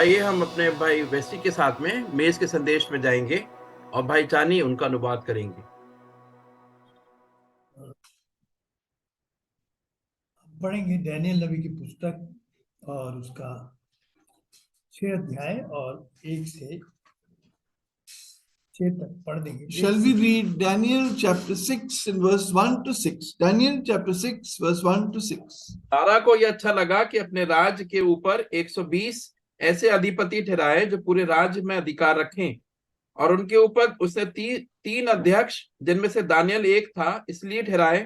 आइए हम अपने भाई वेस्टी के साथ में मेज के संदेश में जाएंगे और भाई चानी उनका अनुवाद करेंगे। पढ़ेंगे डैनियल नबी की पुस्तक और उसका 6 अध्याय और 1 से 6 तक पढ़ देंगे। Shall we read Daniel chapter 6 and verse 1 to 6? Daniel chapter 6 verse 1 to 6. Dara को यह अच्छा लगा कि अपने राज्य के ऊपर 120 ऐसे अधिपति ठहराए जो पूरे राज्य में अधिकार रखें, और उनके ऊपर उसने तीन अध्यक्ष जिनमें से दानियल एक था इसलिए ठहराए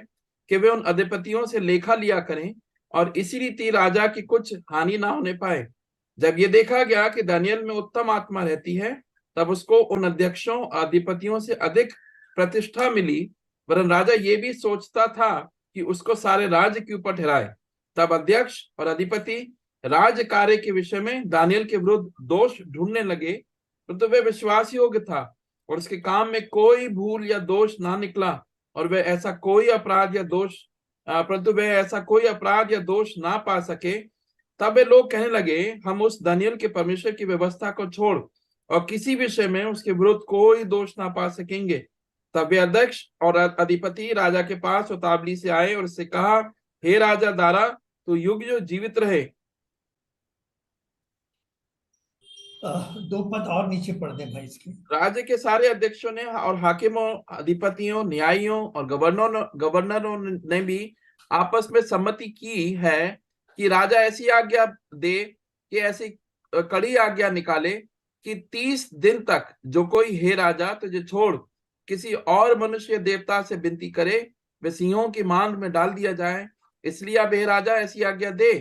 कि वे उन अधिपतियों से लेखा लिया करें और इसी रीति राजा की कुछ हानि ना होने पाए। जब ये देखा गया कि दानियल में उत्तम आत्मा रहती है, तब उसको उन अध्यक्षों अधिपतियों से अधिक प्रतिष्ठा मिली, वरन राजा ये भी सोचता था कि उसको सारे राज्य के ऊपर ठहराए। तब अध्यक्ष और अधिपति राज्य कार्य के विषय में दानियल के विरुद्ध दोष ढूंढने लगे, परंतु वह विश्वास योग्य था और उसके काम में कोई भूल या दोष ना निकला, और वह ऐसा कोई अपराध या दोष ना पा सके। तब वे लोग कहने लगे, हम उस दानियल के परमेश्वर की व्यवस्था को छोड़ और किसी विषय में उसके विरुद्ध कोई दोष ना पा सकेंगे। तब वे अध्यक्ष और अधिपति राजा के पास उतावली से आए और उससे कहा, हे राजा दारा, तू युग युग जीवित रहे। 2 पद और नीचे पढ़ दें भाई इसके। राज्य के सारे अध्यक्षों ने और हाकिमों, अधिपतियों, न्यायियों और गवर्नरों ने भी आपस में सम्मति की है कि राजा ऐसी आज्ञा दे कि ऐसी कड़ी आज्ञा निकाले कि 30 दिन तक जो कोई हे राजा तुझे छोड़ किसी और मनुष्य देवता से विनती करे, वे सिंहों की मांद में डाल दिया जाए। इसलिए अब हे राजा ऐसी आज्ञा दे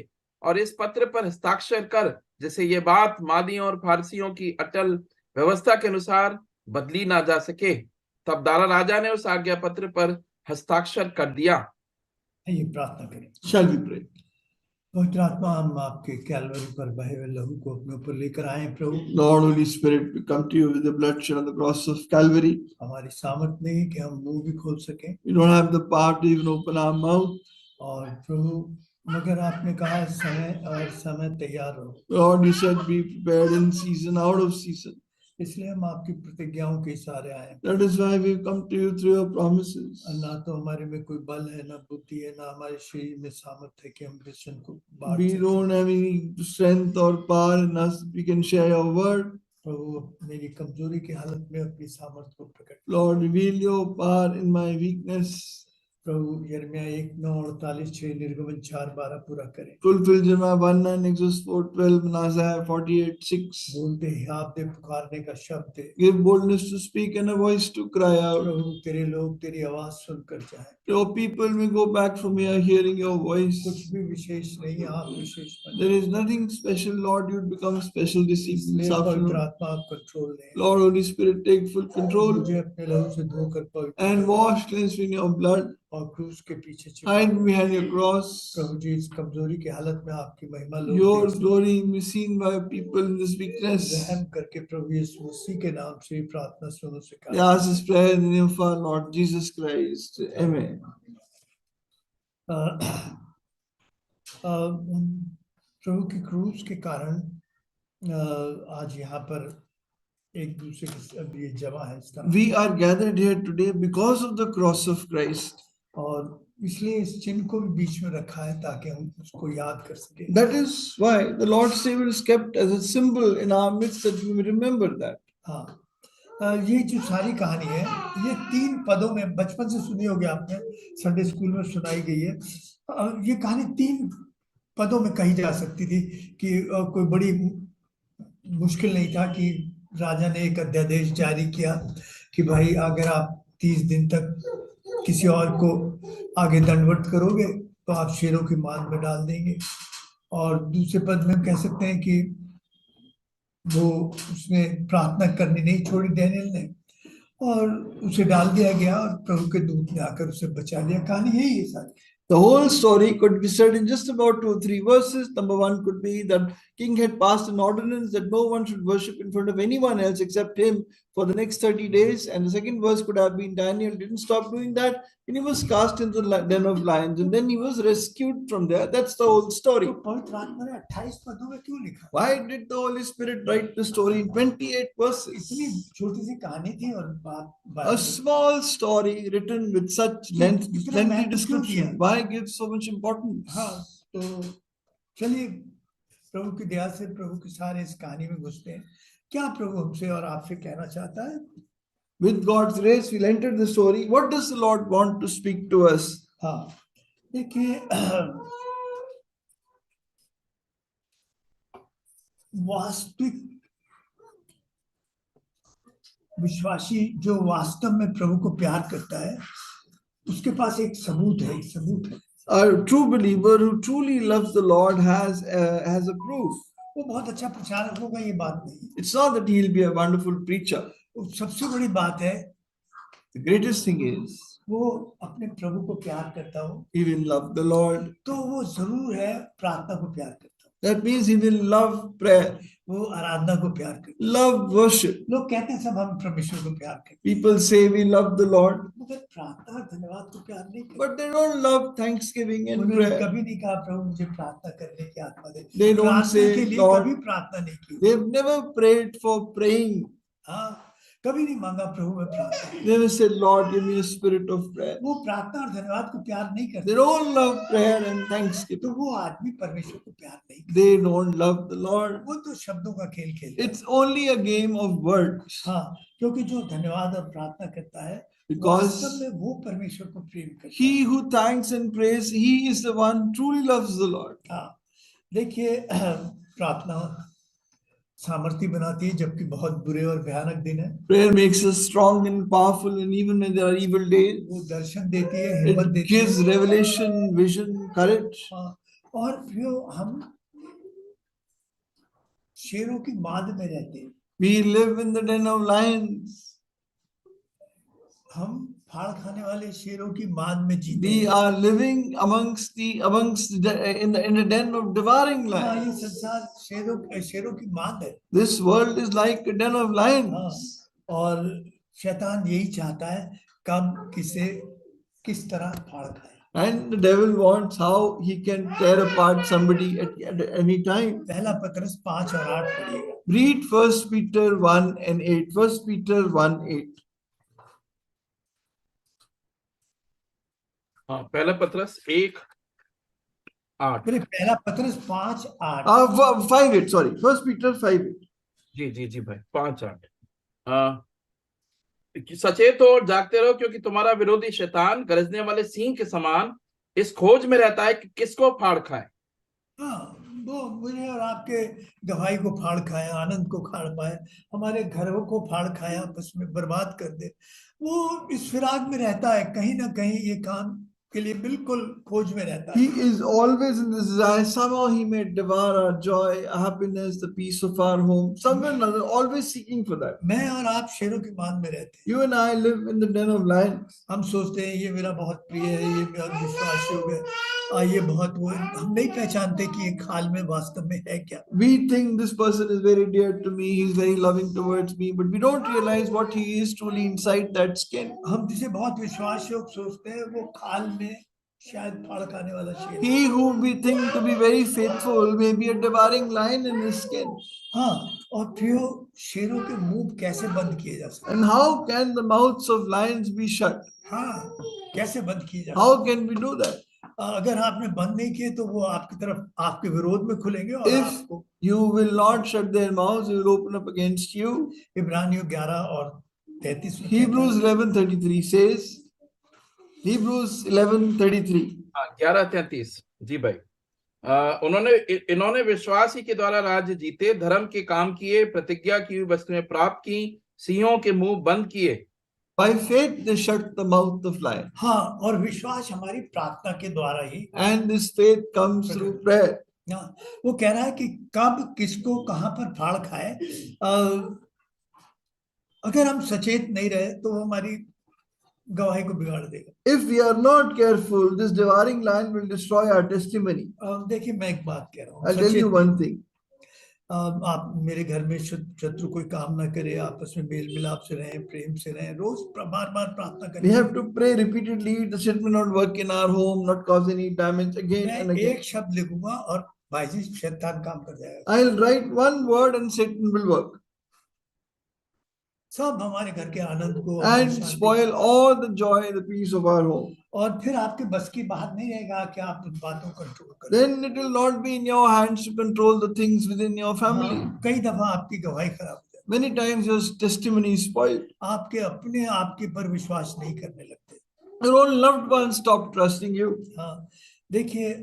और इस पत्र पर हस्ताक्षर कर, जिससे ये बात मादियों और फारसियों की अटल व्यवस्था के अनुसार बदली ना जा सके। तब दारा राजा ने उस आज्ञा पत्र पर हस्ताक्षर कर दिया। ये प्रार्थना करें। Shall we pray? पवित्र आत्मा, हम आपके कैलवरी पर बहे हुए लहू को अपने ऊपर लेकर आए प्रभु। Lord, Holy Spirit, we come to you with the blood shed on the cross of Calvary. हमारी सामर्थ नहीं है कि हम मुंह भी खोल सकें, We don't have the power to even open our mouth. और प्रभु मगर आपने कहा समय तैयार हो, Lord, you said be prepared in season, out of season. इसलिए हम आपकी प्रतिज्ञाओं के सहारे आए। That is why we've come to you through your promises. ना तो हमारे में कोई बल है, ना बुद्धि है, ना हमारे शरीर में सामर्थ है कि हम वचन को बांट We सकें। don't have any strength or power in us. We can share your word. प्रभु मेरी कमजोरी की हालत में अपनी सामर्थ को प्रकट। Lord, reveal your power in my weakness. प्रभु यिर्मयाह 1:9-48, निर्गमन 4:12 पूरा करें। Fulfill Jeremiah 1:9, Exodus 4:12, and Isaiah 48:6. बोलते ही आप दे, पुकारने का शब्द दे। Give boldness to speak and a voice to cry out. प्रभु तेरे लोग तेरी आवाज सुनकर जाएं। Your people may go back from here hearing your voice. कुछ भी विशेष नहीं, आप विशेष बने। There is nothing special, Lord. You become special this evening, this पवित्र afternoon. आत्मा आप कंट्रोल लें। Lord, Holy Spirit, take full control मुझे अपने लहू से धोकर पवित्र and करें wash, cleanse me in your blood. और क्रूस के पीछे छिपा Hide दो। behind your cross. प्रभु जी इस कमजोरी की हालत में आपकी महिमा लोग Your देख सकें। glory be seen by people in this weakness. रहम करके प्रभु यीशु मसीह के नाम से प्रार्थना सुनो We सिखा। ask this prayer in the name of our Lord Jesus Christ. Amen. प्रभु की क्रूस के कारण आज यहाँ पर एक दूसरे के लिए जमा है इसका। We are gathered here today because of the cross of Christ. और इसलिए इस चिन्ह को भी बीच में रखा है ताकि हम उसको याद कर सकें। That is why the Lord's Savior is kept as a symbol in our midst, that we may remember that. हाँ, ये जो सारी कहानी है ये 3 पदों में बचपन से सुनी होगी आपने, संडे स्कूल में सुनाई गई है। ये कहानी 3 पदों में कही जा सकती थी कि कोई बड़ी मुश्किल नहीं था कि राजा ने एक अध्यादेश जारी किया कि भाई अगर आप 30 दिन तक किसी और को आगे दंडवत करोगे तो आप शेरों की मांद में डाल देंगे। और दूसरे पद में हम कह सकते हैं कि वो उसने प्रार्थना करनी नहीं छोड़ी डैनियल ने, और उसे डाल दिया गया और प्रभु के दूत ने आकर उसे बचा लिया। कहानी यही है सारी। The whole story could be said in just about 2 or 3 verses. Number 1 could be that king had passed an ordinance that no one should worship in front of anyone else except him for the next 30 days. And the second verse could have been Daniel didn't stop doing that, and he was cast into the den of lions, and then he was rescued from there. That's the whole story. तो पवित्र आत्मा ने 28 पदों में क्यों लिखा? Why did the Holy Spirit write the story in 28 verses? इतनी छोटी सी कहानी थी और A small story written with such lengthy महत्व description. क्यों? Why give so much importance? हाँ, तो चलिए प्रभु की दया से प्रभु के सारे इस कहानी में घुसते हैं। क्या प्रभु हमसे और आपसे कहना चाहता है? With God's grace, we'll enter the story. What does the Lord want to speak to us? हाँ, देखिए वास्तविक विश्वासी जो वास्तव में प्रभु को प्यार करता है, उसके पास एक सबूत है, एक सबूत है। A true believer who truly loves the Lord has a proof. वो बहुत अच्छा प्रचारक होगा, ये बात नहीं। It's not that he'll be a wonderful preacher. सबसे बड़ी बात है The greatest thing is वो अपने प्रभु को प्यार करता हो, he will love the Lord. तो वो जरूर है प्रार्थना को प्यार करता हो। That means he will love prayer, वो आराधना को प्यार करता love worship. हो। लोग कहते हैं सब हम परमेश्वर को प्यार करते People say we love the Lord, हैं, मगर प्रार्थना और धन्यवाद को प्यार नहीं करते। but they don't love thanksgiving and उन्होंने prayer. कभी नहीं कहा प्रभु मुझे प्रार्थना करने की आत्मा दे। They don't प्रार्थना say, के लिए Lord, कभी प्रार्थना नहीं की। They've never prayed for praying. हाँ, कभी नहीं मांगा प्रभु में प्रार्थना। Never said, Lord, give me a spirit of prayer. वो प्रार्थना और धन्यवाद को प्यार नहीं They करते, don't love prayer and तो thanksgiving. वो आदमी परमेश्वर को प्यार नहीं करते। They don't love the Lord. वो तो शब्दों का खेल खेलता है। It's only a game of words. हाँ, क्योंकि जो धन्यवाद और प्रार्थना करता है Because वास्तव में वो परमेश्वर को प्रेम करता है। he who thanks and prays, he is the one truly loves the Lord. हाँ, देखिए प्रार्थना सामर्थ्य बनाती है जबकि बहुत बुरे और भयानक दिन है। Prayer makes us strong and powerful, and even when there are evil days, वो दर्शन देती है, हिम्मत it देती है। gives revelation, vision, courage. हाँ, और फिर हम शेरों की माद में रहते हैं। We live in the den of lions. हम फाड़ खाने वाले शेरों की माद में जीते We हैं। are living in the den of devouring हाँ, lions. ये संसार शेरों की माद है। This world is like a den of हाँ, lions. और शैतान यही चाहता है कब किसे किस तरह फाड़ खाए। And the devil wants how he can tear apart somebody at any time. पहला पतरस 5 और 8 पढ़िएगा। Read 1 Peter 1 and 8. 1 Peter 1, 8. हाँ, पहला पतरस 1:8। मेरे पहला पतरस 5, 8। 5, 8, sorry. 1 Peter 5, 8. जी भाई 5:8। सचेत हो और जागते रहो, क्योंकि तुम्हारा विरोधी शैतान गरजने वाले सिंह के समान इस खोज में रहता है कि किसको फाड़ खाए। हाँ, वो मुझे और आपके गवाही को फाड़ खाए, आनंद को फाड़ पाए, हमारे घरों को फाड़ खाए, आपस में बर्बाद कर दे। वो इस फिराक में रहता है, कहीं ना कहीं ये काम के लिए बिल्कुल खोज में रहता है। He is always in this desire. Somehow he may devour our joy, our happiness, the peace of our home. Somewhere or another, always seeking for that. मैं और आप शेरों की मान में रहते हैं। You and I live in the den of lions. हम सोचते हैं ये मेरा बहुत प्रिय है, ये बहुत विश्वासी हो गए, ये बहुत वो, हम नहीं पहचानते कि ये खाल में वास्तव में है क्या। We think this person is very dear to me, he's very loving towards me, but we don't realize what he is truly inside that skin. हम जिसे बहुत विश्वासी लोग सोचते हैं वो खाल में शायद फाड़ खाने वाला शेर। He whom we think to be very faithful may be a devouring lion in his skin. हाँ, और फिर शेरों के मुंह कैसे बंद किए जा सकते? And how can the mouths of lions be shut? हाँ, कैसे बंद किए जा How can we do that? अगर आपने बंद नहीं किए तो वो आपकी तरफ आपके विरोध में खुलेंगे और If आपको you will not shut their mouths, they will open up against you. इब्रानियों 11 और 33 में Hebrews 11:33 says, Hebrews 11:33. 11:33। जी भाई, इन्होंने विश्वास ही के द्वारा राज्य जीते, धर्म के काम किए, प्रतिज्ञा की हुई वस्तुएं प्राप्त की, सिंहों के मुंह बंद किए। By faith they shut the mouth of lions. हाँ, और विश्वास हमारी प्रार्थना के द्वारा ही। And this faith comes through prayer. हाँ, वो कह रहा है कि कब किसको कहां पर फाड़ खाए। अगर हम सचेत नहीं रहे तो वो हमारी गवाही को बिगाड़ देगा। If we are not careful, this devouring lion will destroy our testimony. देखिए मैं एक बात कह रहा हूँ, I'll tell you one thing. आप मेरे घर में शत्रु कोई काम ना करे, आपस में मेल मिलाप से रहें, प्रेम से रहें, रोज बार बार प्रार्थना We करें। have to pray repeatedly. The shit may not work in our home, not cause any damage again and मैं again. एक शब्द लिखूंगा और भाई जी शैतान काम कर जाएगा। I'll write one word and Satan will work सब हमारे घर के आनंद को and Shanti- spoil all the joy, the peace of our home. और फिर आपके बस की बात नहीं रहेगा कि आप उन बातों को कंट्रोल करें। Then it will not be in your hands to control the things within your family. हाँ, कई दफा आपकी गवाही खराब हो जाती Many times your testimony is spoiled. है, आपके अपने आपके पर विश्वास नहीं करने लगते। Your own loved ones stop trusting you. हाँ, देखिए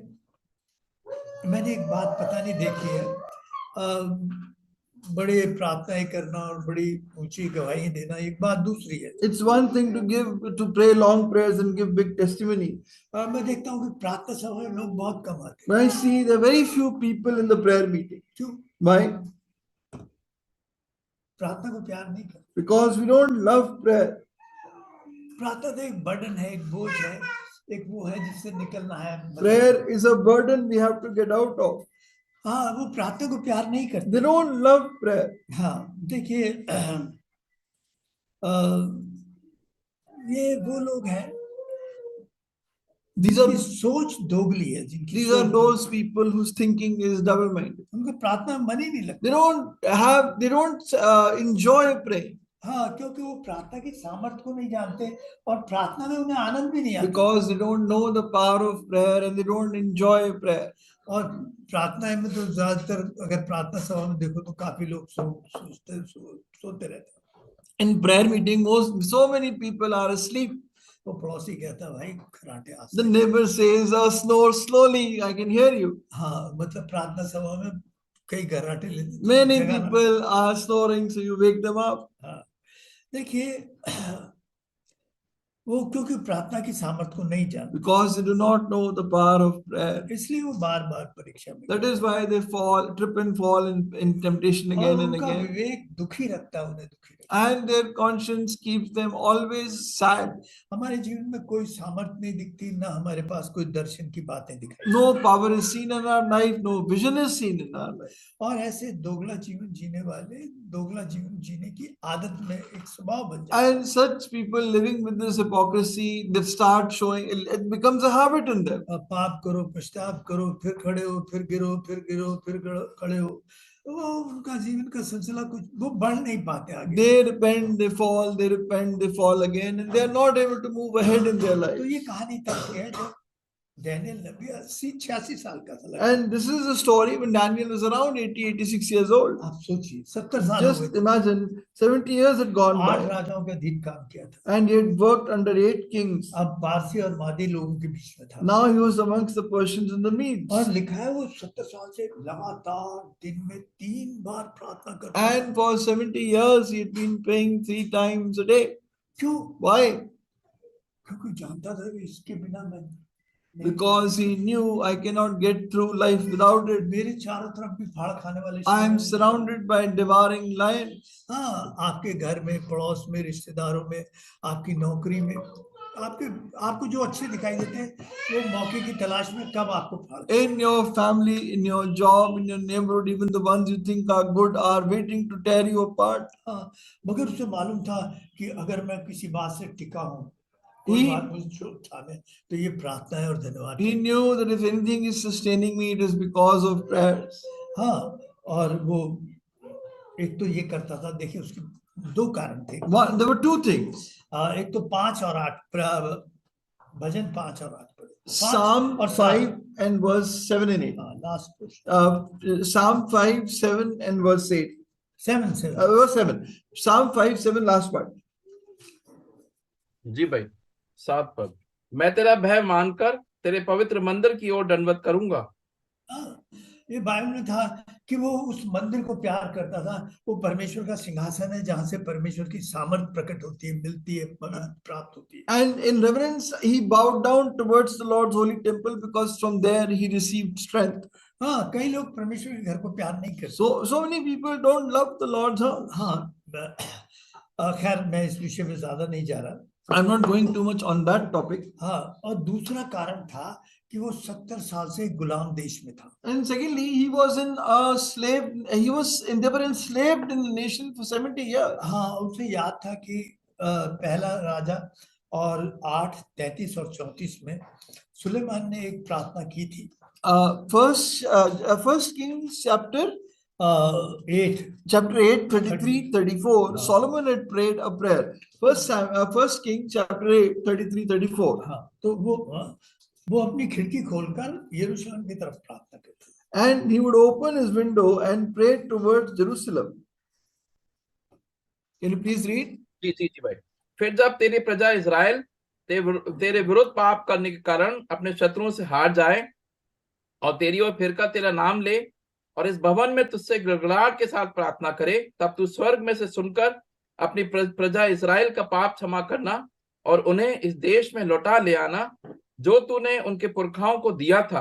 मैंने एक बात पता नहीं देखी है, बड़े प्रार्थनाएं करना और बड़ी ऊंची गवाही देना एक बात, दूसरी है It's one thing to pray long prayers and give big testimony. मैं देखता हूँ कि प्रार्थना सभा में लोग बहुत कम आते हैं। But I see there are very few people in the prayer meeting. क्यों? Why? प्रार्थना को प्यार नहीं करते। Because we don't love prayer. प्रार्थना तो एक बर्डन है, एक बोझ है, एक वो है जिससे निकलना है। Prayer is a burden we have to get out of. हाँ, वो प्रार्थना को प्यार नहीं करते। They don't love prayer. हाँ, देखिए ये वो लोग हैं These जिनकी are सोच दोगली है, जिनकी these are सोच those people whose thinking is double-minded. उनको प्रार्थना में मन ही नहीं लगता। They don't enjoy praying हाँ, क्योंकि वो प्रार्थना की सामर्थ्य को नहीं जानते और प्रार्थना में उन्हें आनंद भी नहीं आता। because they don't know the power of prayer and they don't enjoy prayer. और प्रार्थना में तो ज्यादातर अगर प्रार्थना सभा में देखो तो काफी लोग सोते रहते हैं। In prayer meeting, so many people are asleep. वो पड़ोसी कहता है भाई खराटे आस। The neighbor says, snore slowly, I can hear you. हाँ, मतलब प्रार्थना सभा में कई घराटे लेते हैं, Many जगाना। people are snoring, so you wake them up. हाँ, देखिए वो क्योंकि प्रार्थना की सामर्थ्य को नहीं जानते, Because they do not know the power of prayer. इसलिए वो बार बार परीक्षा में That is why they trip and fall in temptation और again and उनका again. विवेक दुखी रखता है, उन्हें दुखी रखता And their conscience keeps them always sad. है। हमारे जीवन में कोई सामर्थ्य नहीं दिखती, ना हमारे पास कोई दर्शन की बातें दिखाई। No power is seen in our life, no vision is seen in our life. और ऐसे दोगला जीवन जीने वाले दोगला जीवन जीने की आदत में एक स्वभाव बन जाता है। And such people living with this hypocrisy that start showing, it becomes a habit in them. अब पाप करो, पश्चाताप करो, फिर खड़े हो, फिर गिरो, फिर गिरो, फिर खड़े हो, वो उनका जीवन का सिलसिला कुछ वो बढ़ नहीं पाते आगे। They repent, they fall, they repent, they fall again, and they are not able to move ahead in their तो life. ये कहानी तब की है जब डैनियल नबी 80-86 साल का था लगभग। And this is a story when Daniel was around 80-86 years old. आप सोचिए 70 साल हो गए Just थे। imagine, 70 years had gone 8 by, राजाओं के अधीन काम किया था। and he had worked under 8 kings. अब पारसी और मादी लोगों के बीच में था। Now he was amongst the Persians and the Medes. और लिखा है वो 70 साल से लगातार दिन में 3 बार प्रार्थना करता था। And for 70 years he had been praying 3 times a day. क्यों? Why? क्योंकि जानता था कि इसके बिना मैं Because he knew I cannot get through life without it. मेरे चारों तरफ भी फाड़ खाने वाले I am शेर हैं। surrounded by devouring lions. हाँ, आपके घर में, पड़ोस में, रिश्तेदारों में, आपकी नौकरी में, आपको जो अच्छे दिखाई देते हैं वो मौके की तलाश में कब आपको फाड़। In your family, in your job, in your neighborhood, even the ones you think are good are waiting to tear you apart. हाँ, मगर उसे मालूम था कि अगर मैं किसी बात से टिका हूँ, कोई बात मुझे थामे, तो ये प्रार्थना है और धन्यवाद। He knew that if anything is sustaining me, it is because of prayers. हाँ, और वो एक तो ये करता था, देखिए उसके 2 कारण थे। There were 2 things. एक तो 5 और 8 भजन 5 और 8 पढ़े। Psalm 5 and verse 7 and 8. Last Psalm 5, 7 and verse 8. 7 Verse 7. Psalm 5, 7 last part. जी भाई, 7 पद। मैं तेरा भय मानकर तेरे पवित्र मंदिर की ओर दंडवत करूंगा। ये बाइबल में था कि वो उस मंदिर को प्यार करता था। वो परमेश्वर का सिंहासन है जहां से परमेश्वर की सामर्थ प्रकट होती है, मिलती है, प्राप्त होती है। And in reverence, he bowed down towards the Lord's holy temple because from there he received strength. हाँ, कई लोग परमेश्वर के घर को प्यार नहीं करते। So many people don't love the Lord's house. हाँ, खैर मैं इस विषय में ज्यादा नहीं जा रहा। I'm not going too much on that topic. हाँ, और दूसरा कारण था कि वो 70 साल से एक गुलाम देश में था। And secondly, he was in a slave. They were enslaved in the nation for 70 years. हाँ, उसे याद था कि पहला राजा और 8:33 और 34 में सुलेमान ने एक प्रार्थना की थी। First Kings chapter 8 8, 33, 34. Solomon had prayed a prayer. First King chapter 8, 33, 34. हाँ, तो वो अपनी खिड़की खोलकर यरूशलेम की तरफ प्रार्थना करता था। And he would open his window and pray towards Jerusalem. Can you please read? जी जी जी भाई। फिर जब तेरी प्रजा इजराइल तेरे विरुद्ध पाप करने के कारण अपने शत्रुओं से हार जाए और तेरी ओर फिरकर तेरा नाम ले और इस भवन में तुझसे गिड़गिड़ाहट के साथ प्रार्थना करे, तब तू स्वर्ग में से सुनकर अपनी प्रजा इजराइल का पाप क्षमा करना और उन्हें इस देश में लौटा ले आना जो तूने उनके पुरखाओं को दिया था।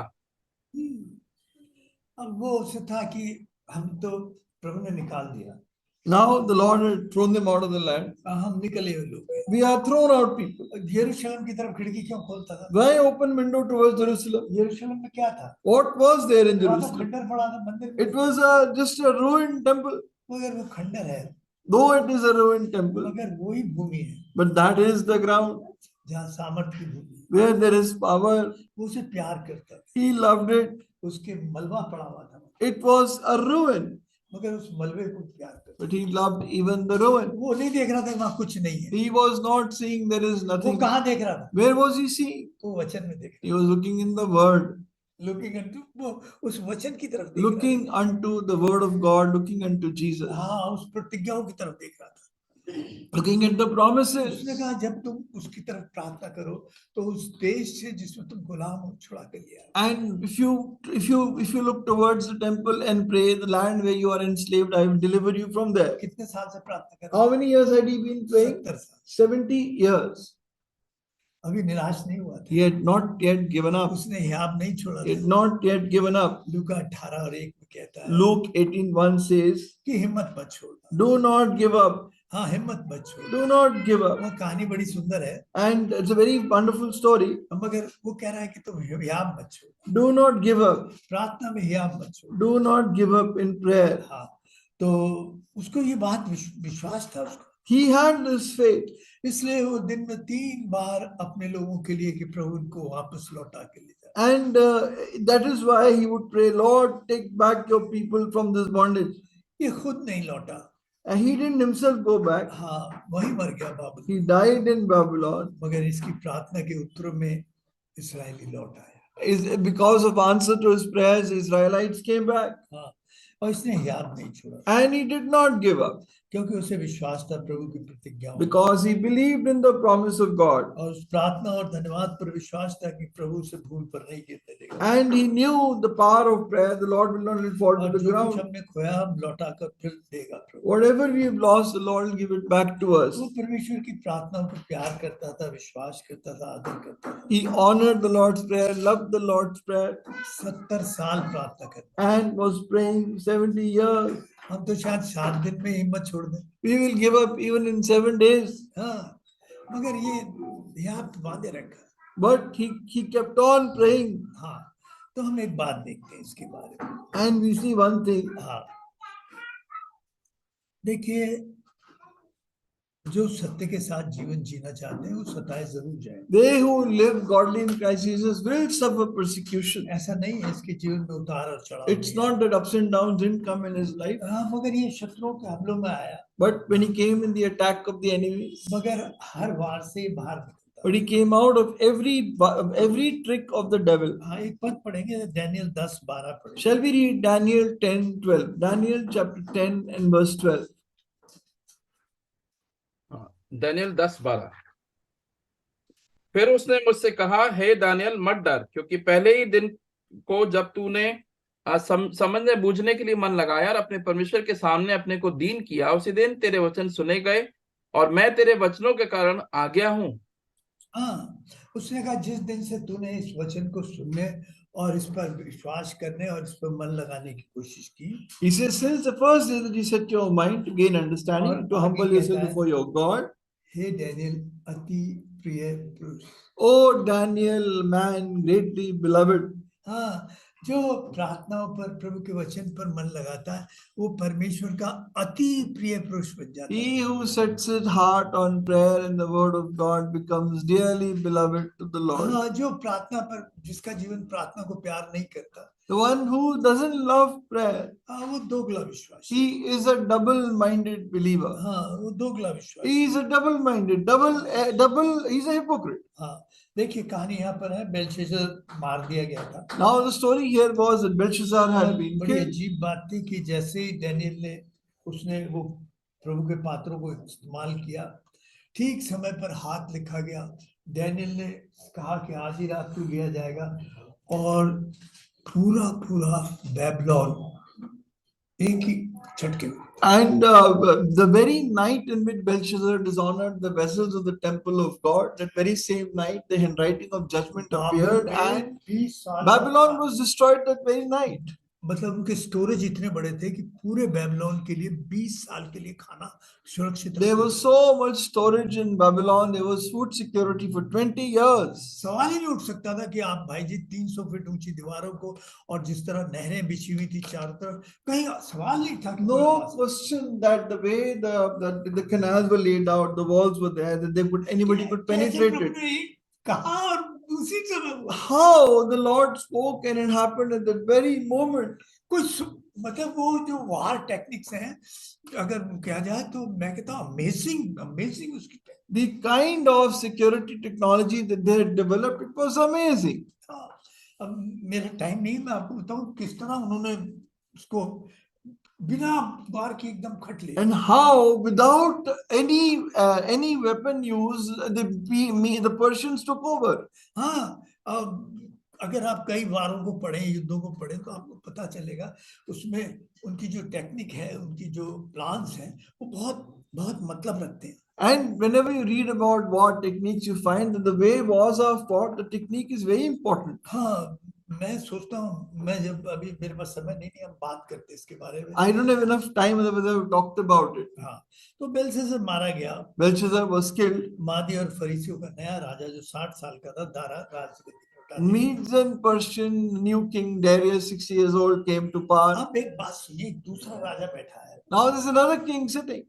अब वो उससे था कि हम तो प्रभु ने निकाल दिया, Now the Lord had thrown them out of the land. हम निकले हुए लोग हैं। We are thrown out people. यरूशलेम की तरफ खिड़की क्यों खोलता था? Why open window towards Jerusalem? यरूशलेम में क्या था? What was there in वहाँ तो Jerusalem? खंडर पड़ा था मंदिर में। It was just a ruined temple. मगर वो खंडर है, Though it is a ruined temple, मगर वही भूमि है but that is the ground जहाँ सामर्थ की भूमि है। where there is power. वो उसे प्यार करता था। He loved it. उसके मलबा पड़ा हुआ था, It was a ruin, मगर उस मलबे को प्यार करता। but he loved even the ruin. वो नहीं देख रहा था वहाँ कुछ नहीं है। He was not seeing there is वो nothing. कहाँ देख रहा था? Where was he seeing? वो वचन में देख He was looking in the word, looking into, वो उस वचन की तरफ देख looking unto the word of God, looking unto Jesus, रहा था। हाँ, उस प्रतिज्ञाओं की तरफ देख रहा था। looking at the promises. उसने कहा जब तुम उसकी तरफ प्रार्थना करो तो उस देश से जिसमें तुम गुलाम हो छुड़ा के लिया। And if you look towards the temple and pray, the land where you are enslaved, I will deliver you from there. कितने साल से प्रार्थना कर? How many years had he been praying? 70 साल। 70 years. अभी निराश नहीं हुआ था। He had not yet given up. उसने हियाब नहीं छोड़ा He था। had not yet given up. लूका 18 और 1 में कहता है Luke 18:1 says, कि हिम्मत मत छोड़ना। do not give up. हाँ, हिम्मत मत छोड़ना। Do not give up. वो कहानी बड़ी सुंदर है, And it's a very wonderful story. मगर वो कह रहा है कि तुम हियाब मत छोड़ो, Do not give up. प्रार्थना में हियाब मत छोड़ो। Do not give up in prayer. हाँ, तो उसको ये बात विश्वास था उसको, He had this faith. इसलिए वो दिन में 3 बार अपने लोगों के लिए कि प्रभु उनको वापस लौटा के ले जाए। And that is why he would pray, Lord, take back your people from this bondage. ये खुद नहीं लौटा, And he didn't himself go back. हाँ, वही मर गया बाबुल, He died in Babylon. मगर इसकी प्रार्थना के उत्तर में इस्राएली लौट आया। Is because of answer to his prayers, Israelites came back. हाँ, और इसने हियाब नहीं छोड़ा, And he did not give up क्योंकि उसे विश्वास था प्रभु की प्रतिज्ञा, because he believed in the promise of God. और उस प्रार्थना और धन्यवाद पर विश्वास था कि प्रभु से भूल पर नहीं गिरने देगा। And he knew the power of prayer. The Lord will not let it fall to और the जो कुछ ground. हमने खोया हम लौटा कर फिर देगा प्रभु। Whatever we have lost, the Lord will give it back to us. वो परमेश्वर की प्रार्थनाओं को प्यार करता था, विश्वास करता था, आदर करता था। He honored the Lord's prayer, loved the Lord's prayer, 70 साल प्रार्थना करता, and was praying 70 years. हम तो शायद 7 दिन में हिम्मत छोड़ दें। We will give up even in 7 days. हाँ, मगर ये आप बांधे रखा। But he kept on praying. हाँ, तो हम एक बात देखते हैं इसके बारे में। And we see one thing. हाँ, देखिए, जो सत्य के साथ जीवन जीना चाहते हैं वो सताए जरूर जाएंगे। They who live godly in Christ Jesus will suffer persecution. ऐसा नहीं है इसके जीवन में उतार और चढ़ाव। It's not that ups and downs didn't come in his life, हाँ, मगर ये शत्रुओं के हमलों में आया, but when he came in the attack of the enemies, मगर हर वार से बाहर निकलता। but he came out of every trick of the devil. हाँ, एक पद पढ़ेंगे, डैनियल 10:12 पढ़ेंगे। Shall we read Daniel 10:12? Daniel chapter 10 and verse 12. Daniel 10:12। फिर उसने मुझसे कहा, हे दानियल मत डर, क्योंकि पहले ही दिन को जब तूने समझने बूझने के लिए मन लगाया और अपने परमेश्वर के सामने अपने को दीन किया, उसी दिन तेरे वचन सुने गए और मैं तेरे वचनों के कारण आ गया हूँ। हाँ, उसने कहा जिस दिन से तूने इस वचन को सुनने और इस पर विश्वास करने और इस पर मन लगाने की कोशिश की। He says, since the first day that you set your mind to gain understanding, to humble yourself before your God. हे डैनियल, अति प्रिय पुरुष। Oh, Daniel, man greatly beloved. हाँ, जो प्रार्थनाओं पर, प्रभु के वचन पर मन लगाता है, वो परमेश्वर का अति प्रिय पुरुष बन जाता है। He who sets his heart on prayer and the word of God becomes dearly beloved to the Lord. हाँ, जो प्रार्थना पर, जिसका जीवन प्रार्थना को प्यार नहीं करता, The one who doesn't love prayer, हाँ, वो दोगला विश्वासी। he is a double-minded believer. हाँ, वो दोगला विश्वासी। He is a double-minded, he's a hypocrite. हाँ, देखिए कहानी यहाँ पर है, बेलशस्सर मार दिया गया था। Now the story here was that Belshazzar had been बड़ी killed. अजीब बात थी कि जैसे ही डैनियल ने, उसने वो प्रभु के पात्रों को इस्तेमाल किया, ठीक समय पर हाथ लिखा गया। डैनियल ने कहा कि आज ही रात को लिया जाएगा, और पूरा पूरा बेबीलोन एक ही झटके में। And the very night in which Belshazzar dishonored the vessels of the temple of God, that very same night the handwriting of judgment appeared and 20 साल Babylon was destroyed that very night. मतलब उनके storage इतने बड़े थे कि पूरे Babylon के लिए 20 साल के लिए खाना सुरक्षित There रखते was थे। so much storage in Babylon, there was food security for 20 years. सवाल ही नहीं उठ सकता था कि आप भाई जी 300 फीट ऊंची दीवारों को, और जिस तरह नहरें बिछी हुई थी चारों तरफ, कहीं सवाल नहीं था कि कोई No आवाज- question that the way the canals were laid out, the walls were there, that anybody could कैसे penetrate प्रभु it. ने कहा और उसी समय हुआ। How the Lord spoke and it happened at that very moment. मतलब वो जो वार टेक्निक्स हैं, अगर कहा जाए तो मैं कहता हूँ अमेजिंग अमेजिंग उसकी technique The kind of security technology that they had developed, it was amazing. था। अब मेरा टाइम नहीं, मैं आपको बताऊं किस तरह उन्होंने उसको बिना वार के एकदम खट लिया। And how, without any weapon use, the Persians took over. हाँ, अब अगर आप कई वारों को पढ़ें, युद्धों को पढ़ें, तो आपको पता चलेगा उसमें उनकी जो टेक्निक है, उनकी जो प्लान्स हैं, वो बहुत बहुत मतलब रखते हैं। And whenever you read about war techniques, you find that the way wars are fought, the technique is very important. हाँ, मैं सोचता हूँ, मैं जब अभी मेरे पास समय नहीं, हम बात करते इसके बारे में। I don't have enough time, otherwise I have talked about it. हाँ, तो बेलशस्सर मारा गया। Belshazzar was killed. मादी और फरीसियों का नया राजा जो 60 साल का था, दारा राजगद्दी पर उठा दिया। Medes and Persian new king Darius, 60 years old, came to power. अब एक बात सुनिए, दूसरा राजा बैठा है, Now there's another king sitting.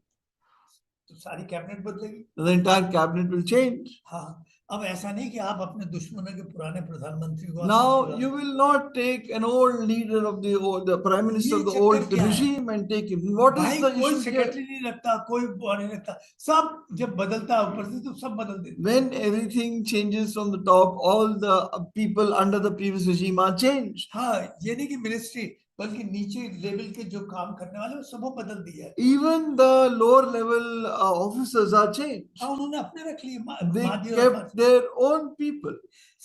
तो सारी कैबिनेट बदलेगी। The entire cabinet will change. हाँ, अब ऐसा नहीं कि आप अपने दुश्मनों के पुराने प्रधानमंत्री को Now you will not take an old leader of the prime minister of the old regime and take him. What भाई is the कोई issue here? सेक्रेटरी नहीं रखता, कोई वो नहीं रखता, सब जब बदलता है ऊपर से तो सब बदल देते। When everything changes from the top, all the people under the previous regime are changed. हाँ, ये नहीं कि मिनिस्ट्री, बल्कि नीचे लेवल के जो काम करने वाले वो सबको बदल दिया है। Even the lower level officers are changed. हाँ, उन्होंने अपने रख लिए, They मादी और kept their own people.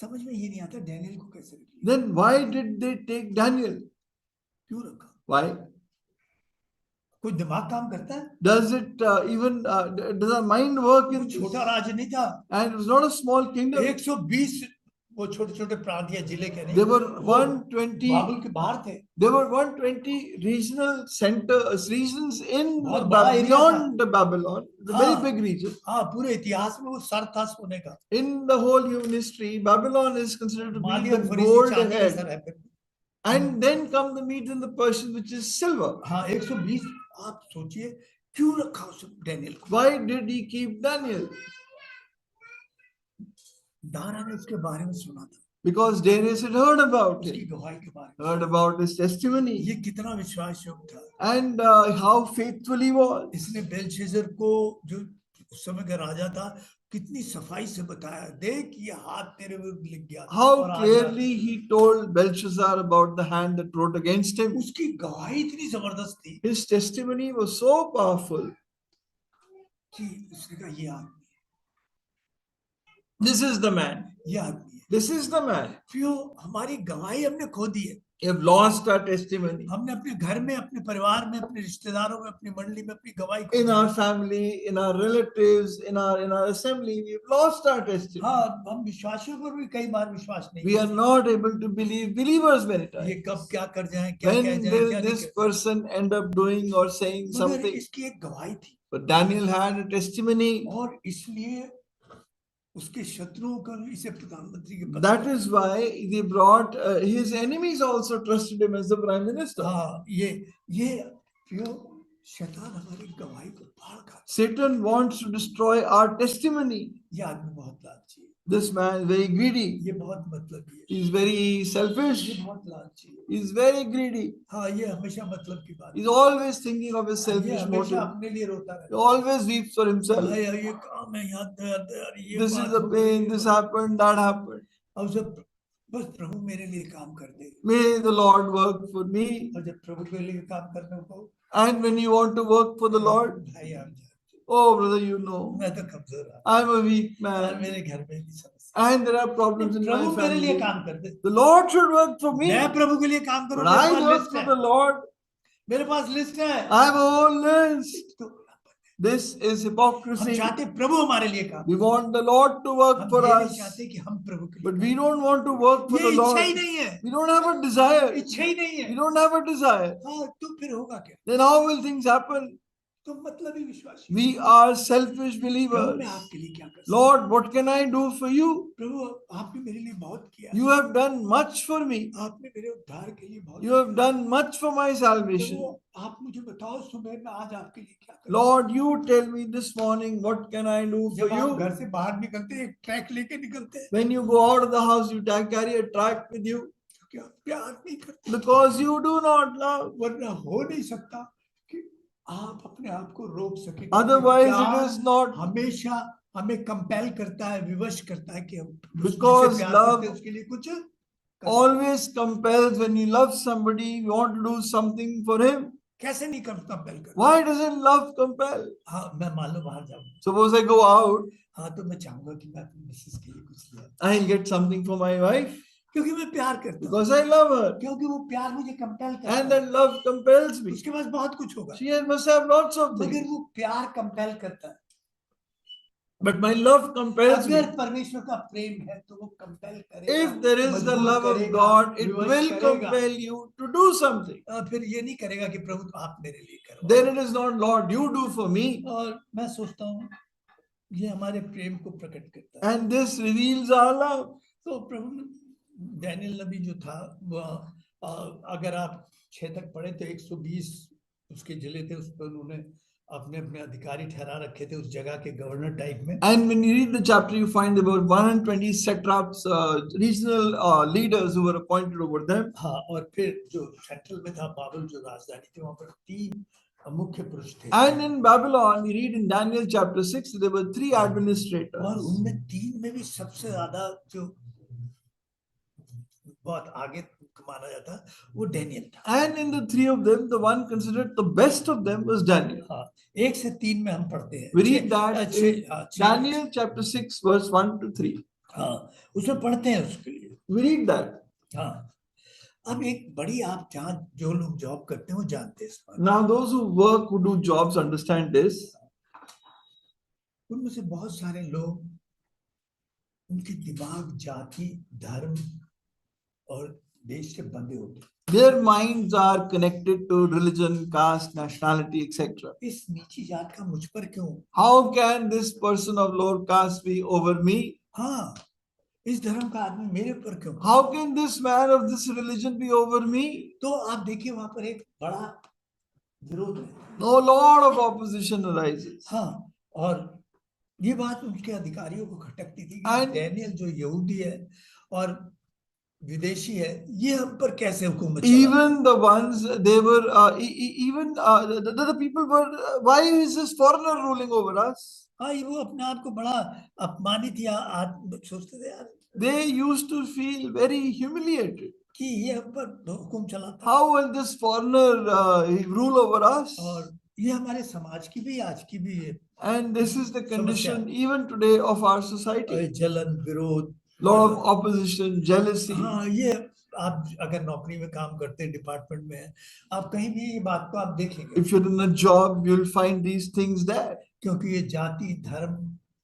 समझ में ये नहीं आता डैनियल को कैसे रख लिया, Then why did they take Daniel? क्यों रखा? Why? कोई दिमाग काम करता है? Does it does our mind work वो in this? छोटा राज्य नहीं था, And it was not a small kingdom. 120 वो छोटे छोटे प्रांत या जिले के नहीं, There were वो 120. बाबुल के बाहर थे। There were 120 regions in बहुत बड़ा area beyond Babylon, the very हाँ। big region. हाँ, पूरे इतिहास में वो सर था सोने का। In the whole human history, Babylon is considered to be Modi the और फरीसी gold चांदी का head. सर है फिर। And then come the Medes and the Persians, which is silver. हाँ, 120, आप सोचिए क्यों रखा उस डैनियल को? Why did he keep Daniel? Dara ने उसके बारे में सुना था, Because Darius had heard about उसकी it, गवाही के बारे में, heard about his testimony, ये कितना विश्वास योग्य था। and how faithful he was. इसने बेलशस्सर को, जो उस समय का राजा था, कितनी सफाई से बताया, देख ये हाथ तेरे विरुद्ध लिख गया। How और आज clearly he told Belshazzar about the hand that wrote against him. उसकी गवाही इतनी जबरदस्त थी His testimony was so powerful. कि उसने कहा ये आदमी, This is the man. ये आदमी है। This is the man. क्यों? हमारी गवाही हमने खो दी है। We have lost our testimony. हमने अपने घर में, अपने परिवार में, अपने रिश्तेदारों में, अपनी मंडली में अपनी गवाही खो In the. our family, in our relatives, in our assembly, we have lost our testimony. हाँ, हम विश्वासियों पर भी कई बार विश्वास नहीं We are not able to believe believers many ये times. कब क्या कर जाएं, क्या When कह जाएं, will क्या this नहीं person end up doing or saying कर। मगर something? इसकी एक गवाही थी, But Daniel had a testimony, और इसलिए उसके शत्रुओं को इसे प्रधानमंत्री के पद That पर- is why they brought his enemies also trusted him as the prime minister. हाँ, ये प्रियो, शैतान हमारी गवाही को फाड़ खाता Satan wants to destroy our testimony. है। ये आदमी बहुत लालची है, This man is very greedy. ये बहुत मतलबी है, He's very ये selfish. बहुत लालची है। He's very greedy. हाँ, ये हमेशा मतलब की बात है। He's always thinking of his ये selfish हमेशा motive. अपने लिए रोता He रहता always weeps for है। himself. हाय, ये काम है, यार, ये This बात is the हो गई, pain, ये this बात- happened, that happened. अब जब बस प्रभु मेरे लिए काम कर दे, May the Lord work for me. और जब प्रभु के लिए काम करने को, And when you want to work for the Lord, भाई आप जानते oh brother, you हो, know, मैं तो कमजोर हूँ, I'm a weak और man. मेरे घर में भी समस्या, And there are problems in Prabhu my मेरे लिए family. काम कर दे, The Lord should work for me. मैं प्रभु के लिए काम करूँ, But I मेरे पास work लिस्ट for है, the Lord. मेरे पास लिस्ट है। I have a whole list. तो This is हम hypocrisy. चाहते प्रभु हमारे लिए काम, We want the Lord to work हम for ये नहीं us. चाहते कि हम प्रभु के But लिए we काम don't want to work for करें। the ये इच्छा ही Lord. नहीं है, We don't have a desire. इच्छा ही नहीं है। We don't have a desire. हाँ, तो फिर होगा क्या? Then how will things happen? तो मतलब ही विश्वासी, We are selfish Prabhu believers. मैं आपके लिए क्या कर सकता Lord, what can I do for you? हूँ? प्रभु आपने मेरे लिए बहुत किया, You have done much for me. आपने मेरे उद्धार के लिए बहुत You have done much for my Prabhu salvation. आप मुझे बताओ सुबह मैं आज आपके लिए क्या करूं? Lord, you tell me this morning, what can I do for जब आप you? घर से बाहर निकलते हैं, एक ट्रैक लेके निकलते हैं, When you go out of the house, you carry a tract with you क्योंकि आप प्यार नहीं करते, because you do not love. वरना हो नहीं सकता कि आप अपने आप को रोक सके। Otherwise, प्यार it is not. हमेशा हमें कंपेल करता है, विवश करता है कि हम Because जिससे प्यार love करते हैं, उसके लिए कुछ करें। Always compels when you love somebody, you want to do something for him. कैसे नहीं कंपेल करता? Why doesn't love compel? हाँ, मैं मान लो बाहर जाऊँ, Suppose I go out, हाँ, तो मैं चाहूंगा कि मैं अपनी मिसेस के लिए कुछ ले आऊं, I'll get something for my wife क्योंकि मैं प्यार करता हूँ, because I love her. क्योंकि वो प्यार मुझे कंपेल करता And है। that love compels me. उसके पास बहुत कुछ होगा, She must have lots of मगर things. वो प्यार कंपेल करता है। But my love compels me. अगर परमेश्वर का प्रेम है तो वो कंपेल करेगा, If there is the मजबूर love of करेगा, God, it विवश will करेगा। compel you to do something. फिर ये नहीं करेगा कि प्रभु आप मेरे लिए करो। Then it is not, Lord, you do for me. और मैं सोचता हूँ ये हमारे प्रेम को प्रकट करता है। And this reveals our love. तो प्रभु डैनियल नबी जो था वो अगर आप 6 तक पढ़े तो 120 उसके जिले थे, उस पर उन्होंने अपने अपने अधिकारी ठहरा रखे थे उस जगह के गवर्नर टाइप में। And when you read the chapter, you find about 120 satraps, regional leaders who were appointed over them. हाँ, और फिर जो सेंट्रल में था बाबुल जो राजधानी थी, वहां पर 3 मुख्य पुरुष थे। And in Babylon, we read in Daniel chapter 6, there were 3 और administrators. उनमें 3 में भी सबसे ज्यादा जो बहुत आगे माना जाता वो डैनियल था। And in the 3 of them, the one considered the best of them was Daniel. हाँ, 1 से 3 में हम पढ़ते हैं। We read that in हाँ, Daniel chapter 6, verse 1 to 3. हाँ, उसमें पढ़ते हैं उसके लिए। We read that. हाँ, अब एक बड़ी आप जहाँ जो लोग जॉब करते हैं वो जानते हैं इस बात। Now, those who work, who do jobs, understand this. उनमें से बहुत सारे लोग उनके दिमाग जाति, धर्म और देश से बंधे होते हैं। Their minds are connected to religion, caste, nationality, etc. इस नीची जात का मुझ पर क्यों? How can this person of lower caste be over me? हाँ, इस धर्म का आदमी मेरे पर क्यों? How can this man of this religion be over me? तो आप देखिए वहां पर एक बड़ा विरोध है। No, lot of opposition arises. हाँ, और ये बात उनके अधिकारियों को खटकती थी कि And- डैनियल जो यहूदी है और विदेशी है, ये हम पर कैसे हुकूमत चला? Even the ones they were, even the people were, why is this foreigner ruling over us? हाँ, ये वो अपने आप को बड़ा अपमानित या सोचते थे यार They used to feel very humiliated. कि ये हम पर हुकुम चलाता है। How will this foreigner rule over us? और ये हमारे समाज की भी आज की भी है। And this is the condition even today of our और society. जलन, विरोध, Lot of opposition, jealousy. हाँ, ये आप अगर नौकरी में काम करते हैं, डिपार्टमेंट में हैं, आप कहीं भी ये बात को आप देखेंगे, If you're in a job, you'll find these things there. क्योंकि ये जाति, धर्म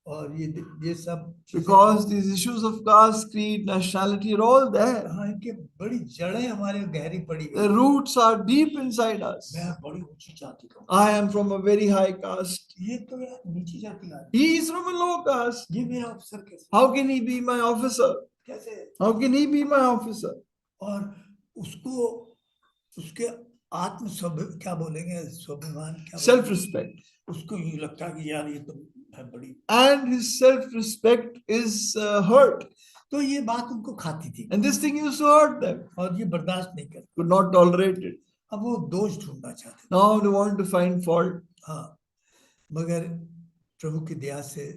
और ये सब Because these issues of caste, creed, nationality are all there. हाँ, इनके बड़ी जड़ें हमारे गहरी पड़ी The गई। roots are deep inside us. मैं बड़ी ऊंची जाति का हूँ। I am from a very high caste. ये तो यार नीची जाति का है। He is from a low caste. ये मेरा अफसर कैसे How can he be my officer? कैसे? How can he be my officer? और उसको उसके आत्म क्या बोलेंगे, स्वाभिमान क्या Self-respect. उसको यूं लगता है कि यार ये तो है बड़ी, And his self-respect is hurt. तो ये बात उनको खाती थी And this thing used to hurt them. और ये बर्दाश्त नहीं करते। Could not tolerate it. अब वो दोष ढूंढना चाहते थे। Now they want to find fault. हाँ, मगर प्रभु की दया से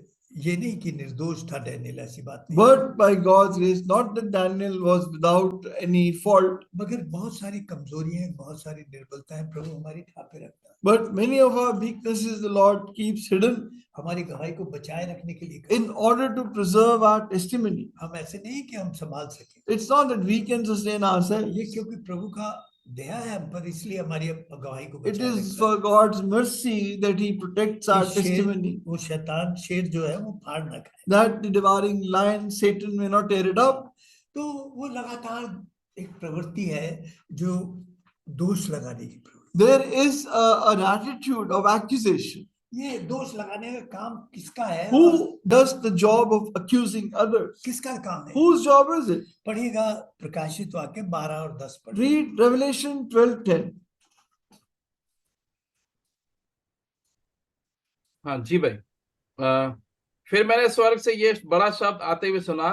ये नहीं कि निर्दोष था डैनियल, ऐसी बात नहीं। But by God's grace, not that Daniel was without any fault, मगर बहुत सारी कमजोरियां, बहुत सारी निर्बलताएं प्रभु हमारी ढांपे रखता है। but many of our weaknesses the Lord keeps hidden हमारी गवाही को बचाए रखने के लिए। in order to preserve our testimony. हम ऐसे नहीं कि हम संभाल सके, It's not that we can sustain ourselves. ये क्योंकि प्रभु का दया है हम पर, इसलिए हमारी गवाही को It बचाए is रखता है। for God's mercy that He protects our कि testimony, वो शैतान शेर जो है वो फाड़ ना खाए। that the devouring lion, Satan, may not tear it up. तो वो लगातार एक प्रवृत्ति है जो दोष लगाने की प्रवृत्ति। There is an attitude of accusation. ये दोष लगाने का काम किसका है? Who does the job of accusing others? किसका काम है? Whose job is it? पढ़िएगा प्रकाशित वाक्य 12 और 10 पर। Read Revelation 12:10. हाँ जी भाई। फिर मैंने स्वर्ग से ये बड़ा शब्द आते हुए सुना,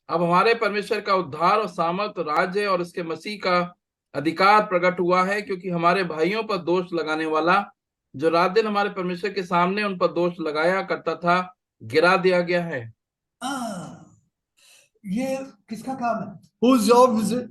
अब हमारे परमेश्वर का उद्धार और सामर्थ, राज्य और उसके मसीह का अधिकार प्रकट हुआ है, क्योंकि हमारे भाइयों पर दोष लगाने वाला, जो रात दिन हमारे परमेश्वर के सामने उन पर दोष लगाया करता था, गिरा दिया गया है। ये किसका काम है? Whose job is it?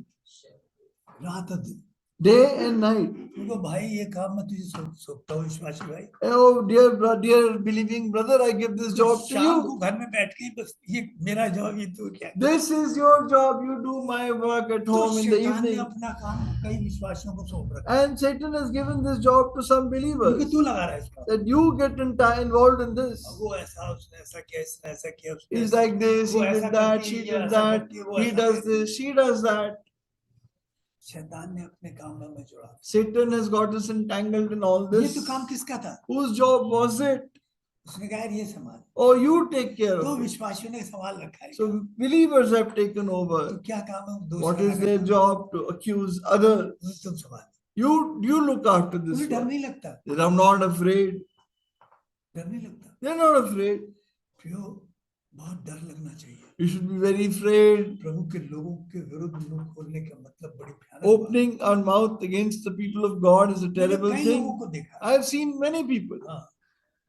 रात और दिन, Day and night. देखो भाई, ये काम मैं तुझे सौंपता हूँ विश्वासी भाई। Oh, dear believing brother, I give this job to शाम को you. घर में बैठ के बस ये मेरा जॉब, ये तू क्या? This is your job. You do my work at तो home in the शैतान ने evening. अपना काम कई विश्वासियों को सौंप रखा है। And Satan has given this job to some क्योंकि believers. तू लगा रहा है इसका। That you get involved in this. वो ऐसा, उसने ऐसा किया, इसने ऐसा किया, उसने He's ऐसा like this, he वो ऐसा did that, करती है, she ये did ऐसा that, करती है, वो he ऐसा does करती है। this, she does that. शैतान ने अपने कामों में जोड़ा। Satan has got us entangled in all ये this. तो काम किसका था? Whose job was it? उसने कहा यार ये संभाल, Oh, you take care तो of it. विश्वासियों ने संभाल रखा है। So believers have taken तो over. क्या काम है? दोष What is लगाने their का? job? To accuse others. तुम संभाल, You look after this तुम्हें डर one. नहीं लगता? They are not afraid. डर नहीं लगता? They are not afraid. प्रियो, बहुत डर लगना चाहिए। You should be very afraid. प्रभु के लोगों के विरुद्ध मुंह खोलने का मतलब बड़ी भयानक बात है। Opening our mouth against the people of God is a मैंने terrible कई लोगों thing. को देखा। I have seen many people. हाँ,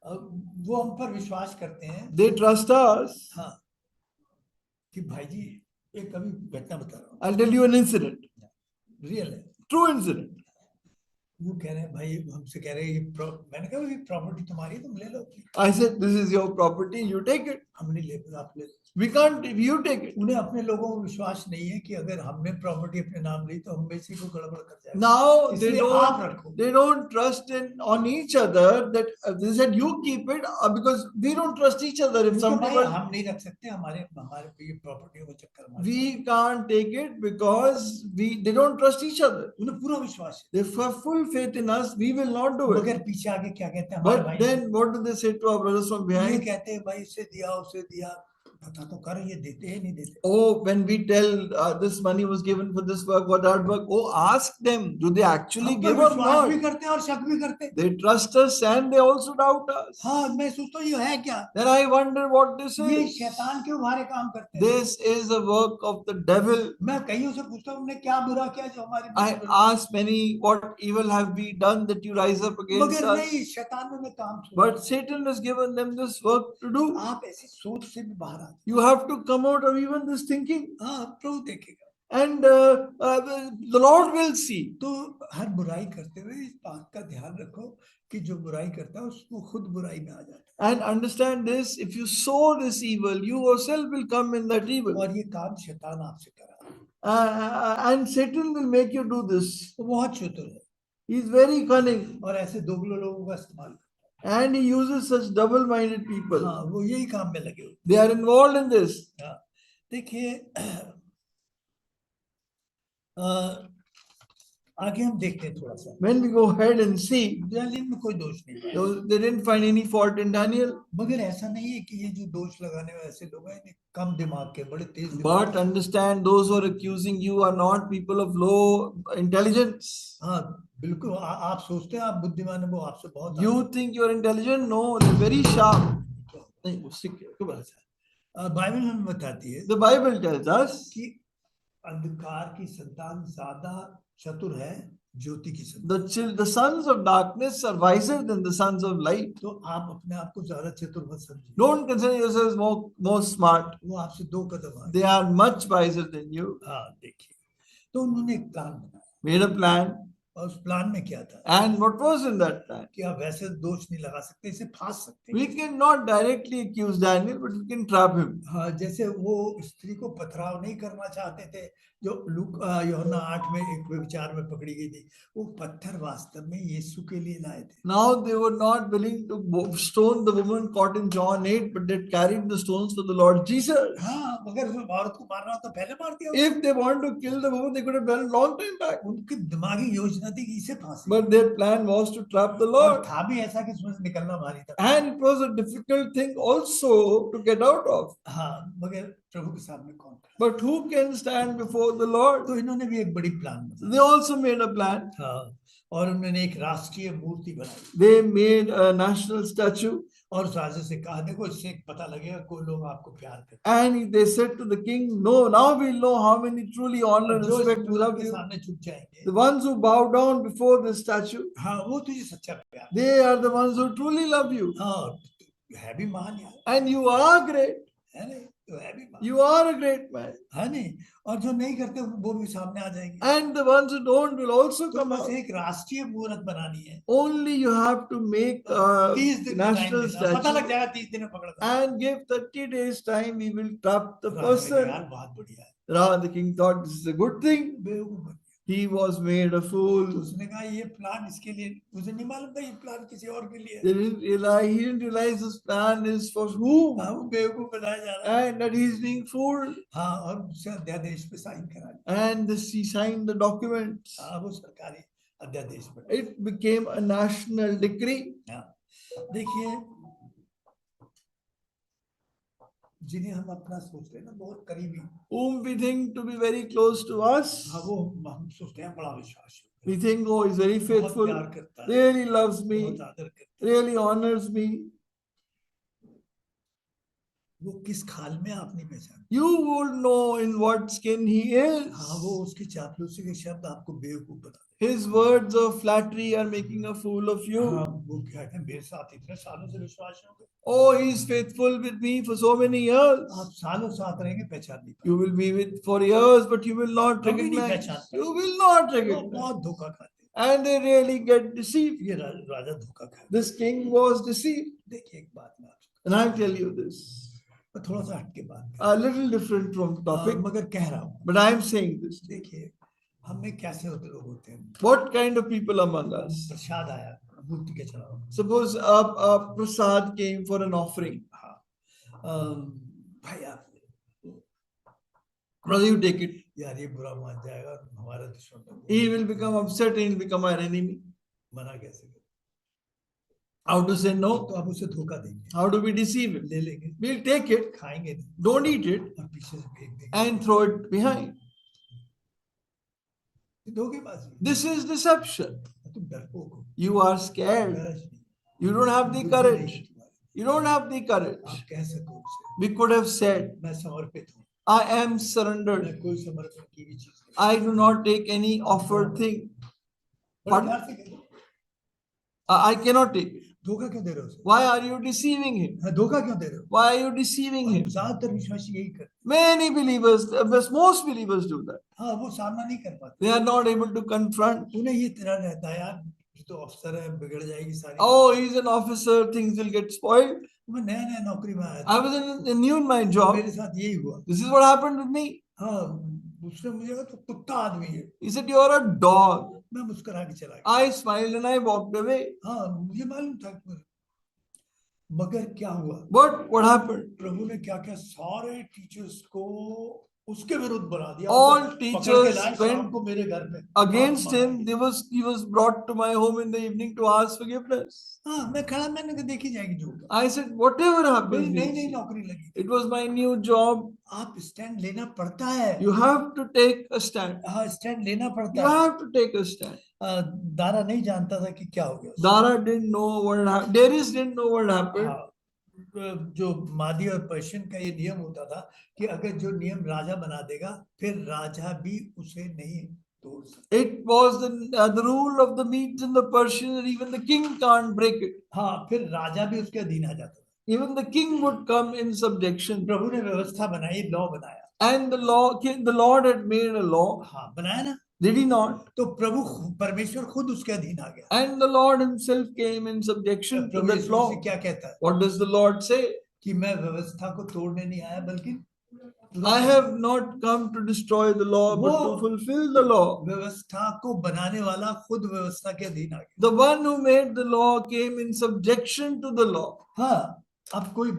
अब वो हम पर विश्वास करते हैं। They trust us. हाँ, कि भाई जी एक कभी घटना बता रहा हूँ, I'll tell you an incident. Real है। True incident. वो कह रहे हैं भाई, हमसे कह रहे हैं मैंने कहा ये प्रॉपर्टी तुम्हारी है, तुम ले लो। I said, this is your property, you take it. हम नहीं ले, आप ले लो। We can't, if you take it. उन्हें अपने लोगों को विश्वास नहीं है कि अगर हमने प्रॉपर्टी अपने नाम ली तो हम में से को गड़बड़ कर जाएगा। Now इसलिए आप रखो। they don't trust on each other that they said you keep it because we don't trust each other. If तो some भाई people, हम नहीं रख सकते, हमारे पे ये प्रॉपर्टियों को चक्कर मार। we can't take it because they don't trust each other. उन्हें पूरा विश्वास They have full faith in us. We will not do है। it. मगर पीछे आगे क्या कहते हैं हमारे But भाई? then what do they say to our brothers from ये behind? कहते हैं भाई इसे दिया, उसे दिया, पता तो कर, ये देते हैं नहीं देते। Oh, when we tell this money was given for this work, for that work, oh, ask them, do they actually हम पर give or विश्वास भी not? करते हैं और शक भी करते हैं। They trust us and they also doubt us. हाँ, मैं सोचता हूँ ये है क्या? Then I wonder what this ये is. शैतान के हमारे काम करते हैं। This is the work of the devil. मैं कईयों से पूछता हूँ उन्होंने क्या बुरा किया जो हमारे I ask many, what evil have we done that you rise up against मगर us? नहीं, शैतान ने काम छोड़ा। But Satan has given them this work to do. आप ऐसी सोच से भी बाहर आ, You have to come out of even this thinking. हाँ, प्रभु देखेगा। And the Lord will see. तो हर बुराई करते हुए इस बात का ध्यान रखो कि जो बुराई करता है उसको खुद बुराई में आ जाता And understand this, if you sow this evil, you yourself will come in that है। evil. और ये काम शैतान आपसे करा रहा है। And Satan will make you do this. तो बहुत चतुर है He is very cunning. और ऐसे दोगले लोगों का इस्तेमाल करता And he uses such double-minded people. हाँ, वो यही काम में लगे हुए। They are involved in this. हाँ, देखिए आगे हम देखते हैं थोड़ा सा। When we go ahead and see, Daniel में कोई दोष नहीं पाया, they didn't find any fault in Daniel. मगर ऐसा नहीं है कि ये जो दोष लगाने वाले ऐसे लोग हैं इन्हें कम दिमाग के, बड़े तेज दिमाग But understand, those who are accusing you are not people of low intelligence. हाँ बिल्कुल, आप सोचते हैं आप बुद्धिमान है, वो आपसे बहुत You think you are intelligent? No, they're very sharp. नहीं, उससे क्या बात है? बाइबल हमें बताती है The Bible tells us कि अंधकार की संतान ज्यादा चतुर है ज्योति की संतान। the sons of darkness are wiser than the sons of light. तो आप अपने आप को ज्यादा चतुर मत समझिए, Don't consider yourselves more smart. वो आपसे 2 कदम आगे। They are much wiser than you. हाँ देखिए, तो उन्होंने एक प्लान बनाया, Made a plan. और उस प्लान में क्या था And what was in that plan? कि आप वैसे दोष नहीं लगा सकते, इसे फांस सकते We हैं। cannot directly accuse Daniel, but we can trap him. हाँ, जैसे वो स्त्री को पथराव नहीं करना चाहते थे जो यूहन्ना 8 में एक व्यभिचार में पकड़ी गई थी, वो पत्थर वास्तव में यीशु के लिए लाए थे। Now they were not willing to stone the woman caught in John 8, but they carried the stones for the Lord Jesus. हाँ, अगर उस औरत को मारना हो तो पहले मार दिया, If they want to kill the woman, they could have done it long time back. उनकी दिमागी योजना थी कि इसे फांसी, But their plan was to trap the और Lord. था भी ऐसा कि उसमें से निकलना भारी था। And it was a difficult thing also to get out of. हाँ, मगर प्रभु के सामने कौन था? But who can stand before the Lord? तो इन्होंने भी एक बड़ी प्लान They बनाया। also made a plan. हाँ, और उन्होंने एक राष्ट्रीय मूर्ति बनाई They made a national statue. और उस राजा से कहा, देखो इससे एक पता लगेगा कोई लोग आपको प्यार करते And they said to the king, no, now we'll know how many truly honor हैं, and जो इस respect and मूर्ति love के you. सामने झुक जाएंगे, The ones who bow down before the statue, हाँ वो तुझे सच्चा प्यार, they are the ones who truly love you. हाँ है भी महान यार, And you are great. है नहीं, तो है भी महान, You are a great man. है नहीं, और जो नहीं करते वो भी सामने आ जाएंगे। And the ones who don't will also तो come बस out. एक राष्ट्रीय मूर्त बनानी है, Only you have to make a 30 दिन का टाइम national देना, पता लग statue जाएगा 30 दिन में पकड़ कर। and give 30 days time. We will trap the राजा ने कहा, person. यार बहुत बढ़िया है, The king thought this is a good thing. बेवकूफ बन गया। He was made a तो fool. उसने कहा ये प्लान इसके लिए, मुझे नहीं मालूम था ये प्लान किसी और के लिए है। He didn't realize this plan is for whom हाँ, वो बेवकूफ बनाया जा रहा है। and that he is being fooled. हाँ, और उसे अध्यादेश पे साइन करा दिया। And he signed the documents. हाँ, वो सरकारी अध्यादेश बन It became a national decree. गया। हाँ, देखिए जिन्हें हम अपना सोचते हैं ना बहुत करीबी, Whom we think to be very close to us. हाँ वो हम सोचते हैं बड़ा विश्वास है, We think, oh, he's very बहुत faithful, प्यार करता है, really loves बहुत me, आदर करता really honors me. है, वो किस खाल में आप नहीं पहचान। You would know in what skin he is. हाँ, वो उसकी चापलूसी के शब्द आपको बेवकूफ बता दें। His words of flattery are making a fool of you. हाँ, वो कहते हैं मेरे साथ इतने सालों से विश्वास हो गए, Oh, he's faithful with me for so many years. आप सालों साथ रहेंगे पहचान नहीं You will be with for years, but you will not कभी नहीं recognize. पहचानते। You will not पाएंगे। वो recognize. बहुत धोखा खाते And they really get deceived. हैं, ये राजा धोखा खाते This king was deceived. हैं। देखिए एक बात मैं आपसे, And I'll tell you this. मैं थोड़ा सा हटके बात A little different from topic, मगर कह रहा हूँ। but I'm saying this. देखिए हमें कैसे होते लोग होते हैं, What kind of people among us? प्रसाद आया मूर्ति के चढ़ावा, Suppose a prasad came for an offering. हाँ भाई आप Brother, you take it. यार ये बुरा मान जाएगा हमारा दुश्मन है। He will become upset and he'll become our enemy. मना कैसे करें? How to say no? तो आप उसे धोखा देंगे, How do we deceive him? ले लेंगे, We'll take it, खाएंगे नहीं don't eat it, और पीछे से फेंक देंगे, and throw it behind. ये धोखेबाजी है। This is deception. तुम डरपोक हो, You are scared. गरज नहीं, You don't have the बुद्धि नहीं courage. है तुम्हारी। You don't have the courage. आप कह सको उसे We could have said, मैं समर्पित हूँ, I am surrendered. मैं कोई समर्पण की भी चीज नहीं, I do not take any offered thing. बड़े But प्यार से कह दो, I cannot take it. धोखा क्यों दे रहे हो उसे? Why are you deceiving him? हाँ, धोखा क्यों दे रहे हो? Why are you deceiving him? ज्यादातर विश्वासी यही करते Many believers, most believers do that. हैं। हाँ, वो सामना नहीं कर पाते। They are not able to confront. उन्हें ये तरह रहता है यार, ये तो अफसर है, बिगड़ जाएगी सारी। Oh, he's an officer, things will get spoiled. मैं नया नया नौकरी में आया I था, was new in my job. मेरे साथ यही हुआ। This is what happened with me. हाँ, उसने मुझे कहा तो कुत्ता आदमी है, He said, you're a dog. मैं मुस्कुरा के चला गया। I smiled and I walked away. हाँ, मुझे मालूम था कि मगर क्या हुआ, But what happened? प्रभु ने क्या क्या सारे टीचर्स को उसके विरुद्ध बना दिया, All पकड़ के teachers लाए went शाम को मेरे घर पे Against माफी him, मांगने। he was brought to my home in the evening to ask forgiveness. हाँ, मैं खड़ा, मैंने कहा देखी जाएगी जो होगा। I said, whatever मेरी happens, नई we'll नई see. नौकरी लगी थी। It was my new job. आप स्टैंड लेना पड़ता है, You have to take a stand. हाँ स्टैंड लेना You पड़ता है। have to take a stand. Dara नहीं जानता था कि क्या हो गया उससे। Dara didn't know what happened. Darius didn't know what happened. हाँ, जो मादी और पर्शियन का ये नियम होता था कि अगर जो नियम राजा बना देगा फिर राजा भी उसे नहीं तोड़ सकता। It was the rule of the Medes and the Persians, and even the king can't break it. हाँ, फिर राजा भी उसके अधीन आ जाता था। Even the king would come in subjection. प्रभु ने व्यवस्था बनाई, लॉ बनाया। And the Lord had made a law. हाँ, बनाया ना। Did he not? तो प्रभु परमेश्वर खुद उसके अधीन आ गया। And the Lord himself came in subjection to Prabhu that Yeshu law. मसीह क्या कहता है What does the Lord say? कि मैं व्यवस्था को तोड़ने नहीं आया बल्कि I have not come to destroy the law, but to वो fulfill the law. व्यवस्था को बनाने वाला खुद व्यवस्था के अधीन आ गया। The one who made the law came in subjection to the law. हाँ, अब कोई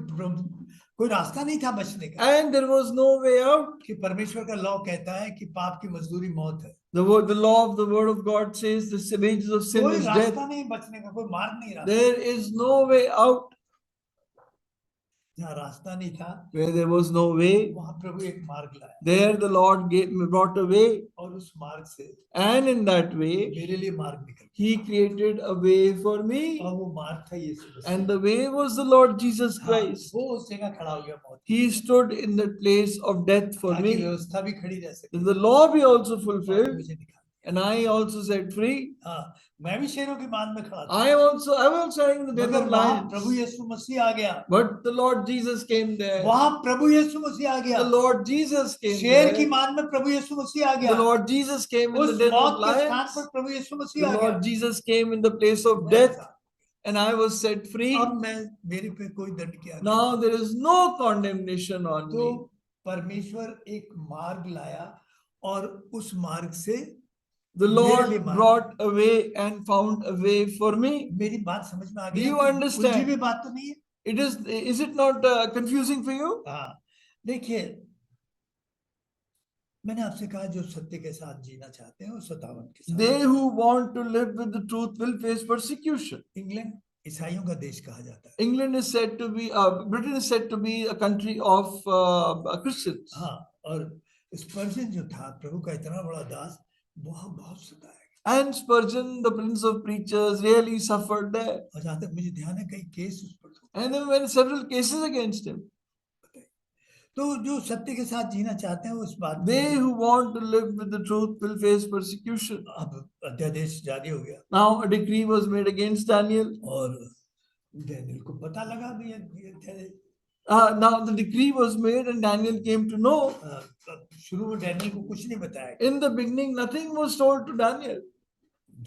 रास्ता नहीं था बचने का। And there was no way out. कि परमेश्वर का लॉ कहता है कि पाप की मजदूरी मौत है। The law of the word of God says the wages of sin कोई is death. रास्ता नहीं बचने का, कोई मार्ग नहीं रहा। There is no way out. जहाँ रास्ता नहीं था, Where there was no way, वहां प्रभु एक मार्ग लाया there the Lord brought a way. और उस मार्ग से And in that way, मेरे लिए मार्ग निकल he created a way for me. और वो मार्ग था यीशु मसीह। And the way was the Lord Jesus हाँ, Christ. वो उस जगह खड़ा हो गया मौत। He stood in the place of death for ताकि me. व्यवस्था भी खड़ी रह सके That the law be also और fulfilled. मुझे निकाल। And I also set free. हाँ, मैं भी शेरों की मान में खड़ा था। I was in the den मगर of वहां प्रभु lions. यीशु मसीह आ गया। But the Lord Jesus came there. वहां प्रभु यीशु मसीह आ गया। The Lord Jesus came शेर की there. मान में प्रभु यीशु मसीह आ The गया। Lord Jesus came in the उस den मौत of के स्थान lions. पर प्रभु यीशु मसीह The आ गया। Lord Jesus came in the place of death. And I was set free. अब मैं मेरे पे कोई दंड की आज्ञा Now there is no condemnation on तो me. परमेश्वर एक मार्ग लाया और उस मार्ग से The मेरे Lord लिए मार्ग। brought a way and found a way for me. मेरी बात समझ में आ Do गई? you understand? उलझी हुई बात तो नहीं है? Is it not confusing for you? हाँ, देखिए मैंने आपसे कहा जो सत्य के साथ जीना चाहते हैं वो सतावन के साथ। They who want to live with the truth will face persecution. England ईसाइयों का देश कहा जाता है। England is said to be, Britain is said to be a country of Christians. हाँ, और स्पर्जन जो था प्रभु का इतना बड़ा दास, बहुत सताया। And Spurgeon, the prince of preachers, really suffered there. और जहाँ तक मुझे ध्यान है कई केस उस पर। And there were several cases against him. तो जो सत्य के साथ जीना चाहते हैं उस बात They who want to live with the truth will face persecution. अब अध्यादेश जारी हो गया। Now a decree was made against Daniel. और डैनियल को पता लगा भी ये अध्यादेश। Now the decree was made and Daniel came to know. शुरू में डैनियल को कुछ नहीं बताया। In the beginning, nothing was told to Daniel.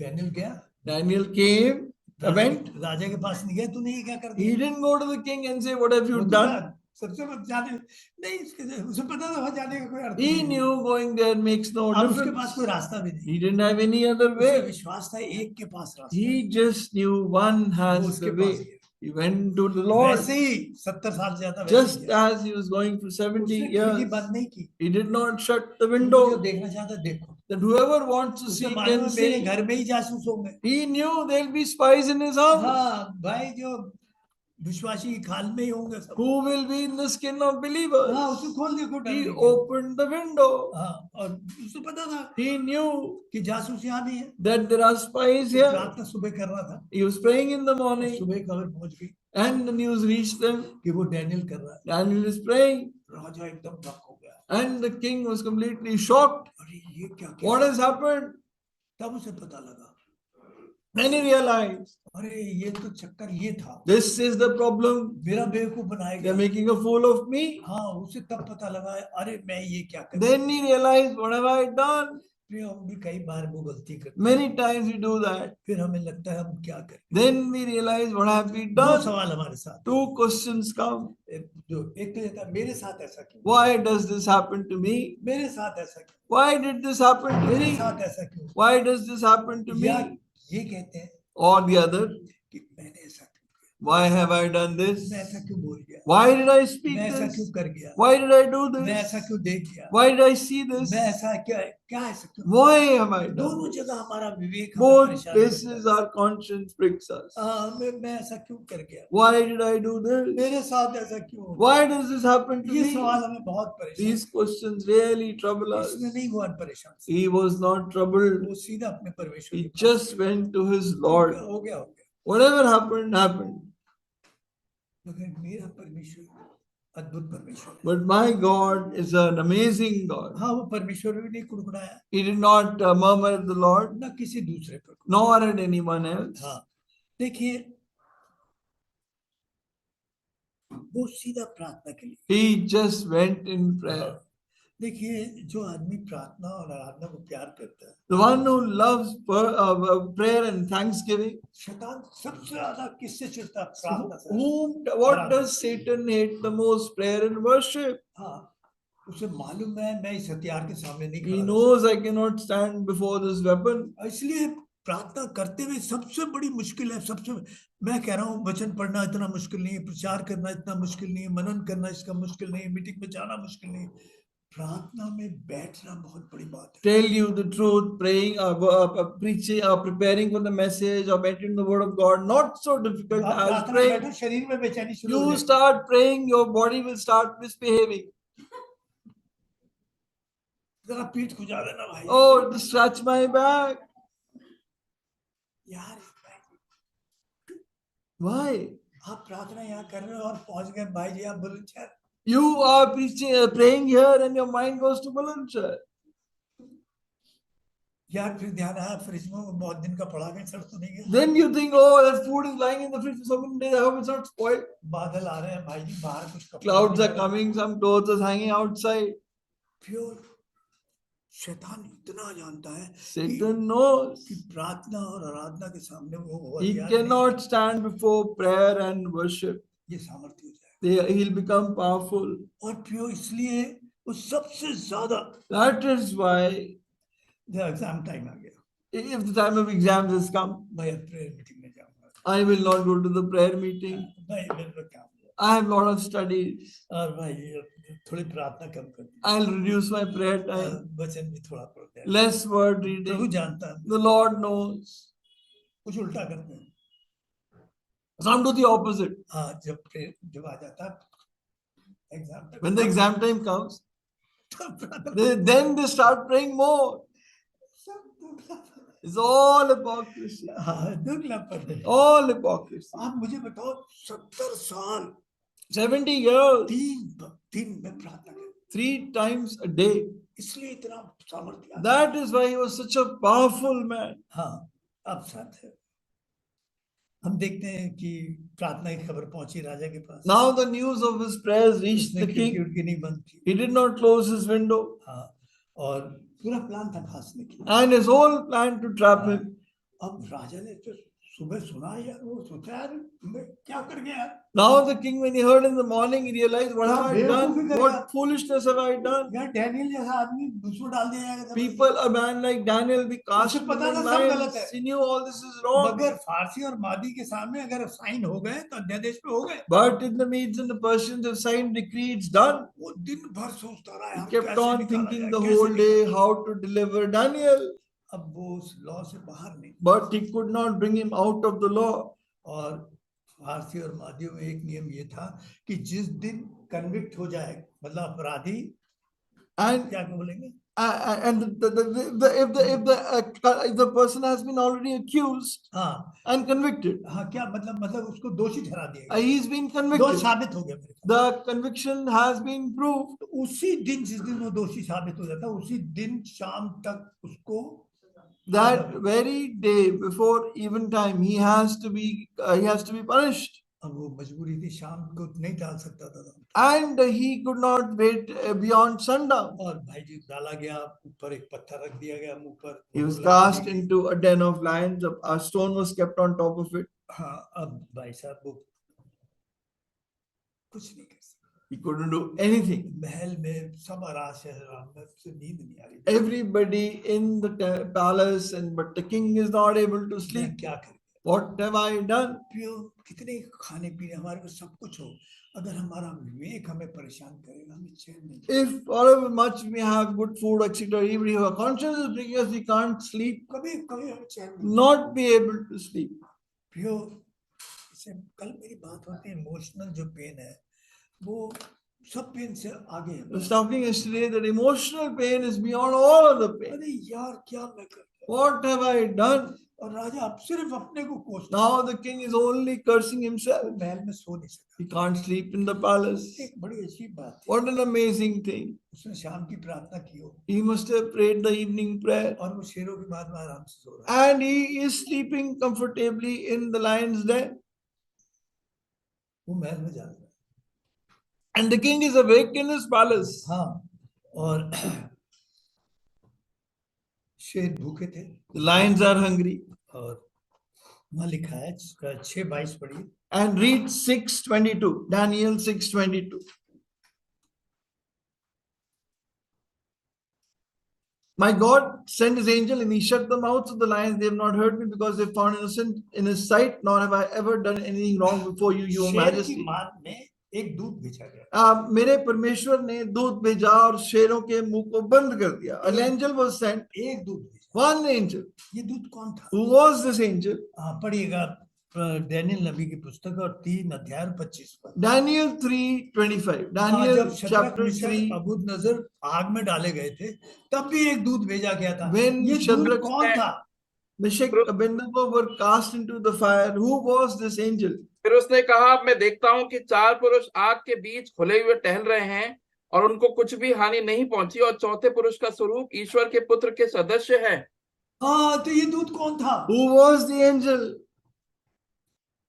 Daniel गया। Daniel came, went. राजा के पास नहीं गया, तूने ये क्या कर दिया? He didn't go to the king and say, "What have you done?" सबसे जाने नहीं, उसे पता था वहां जाने का कोई अर्थ He नहीं। knew going there makes no अब उसके पास difference. कोई रास्ता भी नहीं। He didn't have any other उसे way. विश्वास था एक के पास रास्ता। He just knew one वो has उसके the पास way. गया। He went to the Lord. वैसे ही 70 साल से ज्यादा वैसे Just ही किया। as he was going for 70 उसने खिड़की years, बंद नहीं की। he did not shut the जो window. देखना चाहता देखो। That whoever wants to see उसे can मालूम है मेरे see. घर में ही जासूस होंगे। He knew there'll be spies in his house. हाँ भाई, जो विश्वासी की खाल में ही होंगे सब। Who will be in the skin of believers? हाँ, उसे खोल देखो। He opened the window. हाँ, और उसे पता था He knew कि जासूस यहाँ भी है। that there are spies वो here. प्रार्थना सुबह कर रहा था। He was praying in the morning, सुबह खबर पहुंच गई and the news reached them. कि वो डैनियल कर रहा है। Daniel is praying, राजा एकदम दंग हो गया। and the king was completely shocked. अरे ये क्या What has happened? तब उसे पता लगा, Then he realized, अरे ये तो चक्कर ये था, this is the problem. मेरा बेवकूफ बनाया They're गया। making a fool of me. हाँ, उसे तब पता लगा, अरे मैं ये क्या कर। Then he realized, what have I done? हम भी कई बार वो गलती करते हैं। Many times we do that. फिर हमें लगता है हम क्या करें। Then we realize, what have we दो done? सवाल हमारे साथ। Two questions come. जो एक तो ये था, मेरे साथ ऐसा क्यों? Why does this happen to me? मेरे साथ ऐसा क्यों? Why did this happen to मेरे me? साथ ऐसा क्यों? Why does this happen to या me? ये कहते हैं Or the other, कि मैंने ऐसा क्यों किया? Why have I done this? मैं ऐसा क्यों बोल गया, Why did I speak मैं ऐसा क्यों this? कर गया, Why did I do मैं this? ऐसा क्यों देख गया, Why did I see this? मैं ऐसा क्या क्या ऐसा क्यों, Why have I done दोनों this? जगह हमारा विवेक हमें Both परेशान करता places है। our conscience pricks us. मैं ऐसा क्यों कर गया, Why did I do this? मेरे साथ ऐसा क्यों हो गया? Why does this happen to ये me? सवाल हमें बहुत परेशान, These questions really trouble us. इसमें नहीं हुआ परेशान, He was not troubled. वो सीधा अपने परमेश्वर He के पास just went to his Lord. हो गया, हो गया। Whatever happened, happened. मगर मेरा परमेश्वर अद्भुत परमेश्वर है। But my God is an amazing God. हाँ, वो परमेश्वर भी नहीं कुड़कुड़ाया, He did not murmur at the Lord, न किसी दूसरे पर। nor at anyone else. हाँ, देखिए वो सीधा प्रार्थना के लिए, He just went in prayer. देखिए जो आदमी प्रार्थना और आराधना को प्यार करता है, The one who loves prayer and thanksgiving, शैतान सबसे ज्यादा किससे चिढ़ता है? प्रार्थना से। what does Satan hate the most? Prayer and worship. हाँ, उसे मालूम है मैं इस हथियार के सामने नहीं He खड़ा रह knows I cannot stand before this weapon. सकता। इसलिए प्रार्थना करते हुए सबसे बड़ी मुश्किल है, सबसे, मैं कह रहा हूँ वचन पढ़ना इतना मुश्किल नहीं है, प्रचार करना इतना मुश्किल नहीं है, मनन करना इसका मुश्किल नहीं है, मीटिंग में जाना मुश्किल नहीं है, प्रार्थना में बैठना बहुत बड़ी बात है। Tell you the truth, praying, preaching, preparing for the message, or meditating the word of God, not so difficult आप as प्रार्थना में बैठो, praying. शरीर में बेचैनी शुरू हो You जाएगी। start praying, your body will start misbehaving. जरा पीठ खुजा देना भाई। Oh, just scratch my back. यार Why? आप प्रार्थना यहाँ कर रहे हो और पहुंच गए भाई जी आप Bulandshahr. You are preaching, praying here, and your mind goes to Bulandshahr. यार फिर ध्यान आया फ्रिज में बहुत दिन का पड़ा गया, सड़ तो नहीं गया। Then you think, oh, that food is lying in the fridge for so many days. I hope it's not spoiled. बादल आ रहे हैं भाई जी, बाहर कुछ कपड़े Clouds नहीं are लगे। coming, some clothes are hanging outside. Pure शैतान इतना जानता है Satan knows कि प्रार्थना और आराधना के सामने वो he हथियार नहीं, cannot stand before prayer and worship. ये सामर्थ्य हो जाएगा। He'll become powerful. और प्योर इसलिए वो सबसे ज्यादा, That is why, exam time आ गया, if the time of exams has come, मैं प्रेयर मीटिंग में जाऊंगा, I will not go to the prayer meeting. भाई मेरे को काम है, I have a lot of studies. और भाई थोड़ी प्रार्थना कम कर दी, I'll reduce my prayer time. वचन भी थोड़ा पढ़ दिया। Less word प्रभु reading. जानता है, The Lord knows. कुछ उल्टा करते हैं। Some do the opposite. हाँ, जब आ जाता exam, When the exam time comes, प्रार्थना then they start praying more. It's all hypocrisy. हाँ, दुगला पढ़ रहे। All hypocrisy. आप मुझे बताओ 70 साल 70 years, तीन दिन में प्रार्थना कर, 3 times a day. इसलिए इतना सामर्थ्य आता है। That is why he was such a powerful man. हाँ, अब साथ है, हम देखते हैं कि प्रार्थना की खबर पहुंची राजा के पास। Now the news of his prayers reached उसने the खिड़की king. उड़की नहीं बंद की। He did not close his window. हाँ, और पूरा प्लान था फांसने की। And his whole plan to trap him. अब राजा ने तो सुबह सुना यार, वो सोचा यार मैं क्या कर गया यार, Now the king, when he heard in the morning, he realized, what have I बेवकूफी done? कर What foolishness have I done? यार डैनियल जैसा आदमी उसमें डाल दिया जाएगा। People, a man like Daniel, be cast उसे in पता the था सब lions. गलत है। He knew all this is wrong. मगर फारसी और मादी के सामने अगर साइन हो गए तो अध्यादेश पे हो गए। But in the Medes and the Persians have signed decree, it's done. वो दिन भर सोचता रहा He यार kept कैसे on निकाला thinking जाए, the कैसे whole day निकाला how to deliver Daniel. जाए। अब वो उस लॉ से बाहर नहीं, But he could not bring him out of the law. और फारसी और मादियों में एक नियम ये था कि जिस दिन कन्विक्ट हो जाए, मतलब अपराधी, And क्या बोलेंगे, if the person has been already accused हाँ and convicted, हाँ, क्या मतलब उसको दोषी ठहरा दिया गया, he's been दोष convicted. साबित हो गया मेरे को। The conviction has been proved. तो उसी दिन जिस दिन वो दोषी साबित हो जाता, उसी दिन शाम तक उसको That very day before eventime, he has to be punished. अब वो मजबूरी थी, शाम को नहीं डाल सकता था, And he could not wait beyond sundown. और भाई जी डाला गया, ऊपर एक पत्थर रख दिया गया मुंह पर, He was cast into a den of lions. A stone was kept on top of it. हाँ, अब भाई साहब वो कुछ नहीं कर सकते, He couldn't do anything. महल में सब आरास है, में से नींद नहीं आ रही, Everybody in the palace, but the king is not able to मैं sleep. क्या करूं, What have I done? प्रियो, कितने खाने पीने हमारे पास सब कुछ हो, अगर हमारा विवेक हमें परेशान करेगा, हमें चैन नहीं मिलेगा। If however much we have good food, etc., even if our conscience is bringing us, we can't sleep, कभी कभी हमें चैन नहीं not be able to sleep. प्रियो, इससे कल मेरी बात होती है, इमोशनल जो पेन है वो सब पेन से आगे है। I was talking yesterday that emotional pain is beyond all other pain. अरे यार क्या मैं कर दिया? What have I done? और राजा अब सिर्फ अपने को कोसता, Now the king is only cursing himself. महल में सो नहीं सकता। He can't sleep in the palace. एक बड़ी अजीब बात है, What an amazing thing. उसने शाम की प्रार्थना की हो He must have prayed the evening prayer. और वो शेरों के बाद में आराम से सो रहा है। And he is sleeping comfortably in the lion's den. वो महल में जा रहा है। And the king is awake in his palace. हाँ, और शेर भूखे थे The lions are hungry. और वहाँ लिखा है 6:22 पढ़िए। And read 6:22. Daniel 6:22. My God sent his angel and he shut the mouths of the lions. They have not hurt me because they found innocent in his sight, nor have I ever done anything wrong before you, your शेर की majesty. मान में एक दूत भेजा गया। मेरे परमेश्वर ने दूत भेजा और शेरों के मुंह को बंद कर दिया. An angel was sent. एक दूत भेजा। One angel. ये दूत कौन था? Who was this angel? पढ़िएगा डैनियल नबी की पुस्तक और 3 अध्याय 25 पद। Daniel 3:25. जब Daniel शद्रक, chapter मिशक, 3. अबूदनजर आग में डाले गए थे, तब भी एक दूत भेजा गया था। When ये दूत Shadrach कौन था? Meshach, Abednego were cast into the fire. Who was this angel? फिर उसने कहा, अब मैं देखता हूं कि 4 पुरुष आग के बीच खुले हुए टहल रहे हैं और उनको कुछ भी हानि नहीं पहुंची, और चौथे पुरुष का स्वरूप ईश्वर के पुत्र के सदस्य है। हाँ, तो ये दूत कौन था? Who was the angel?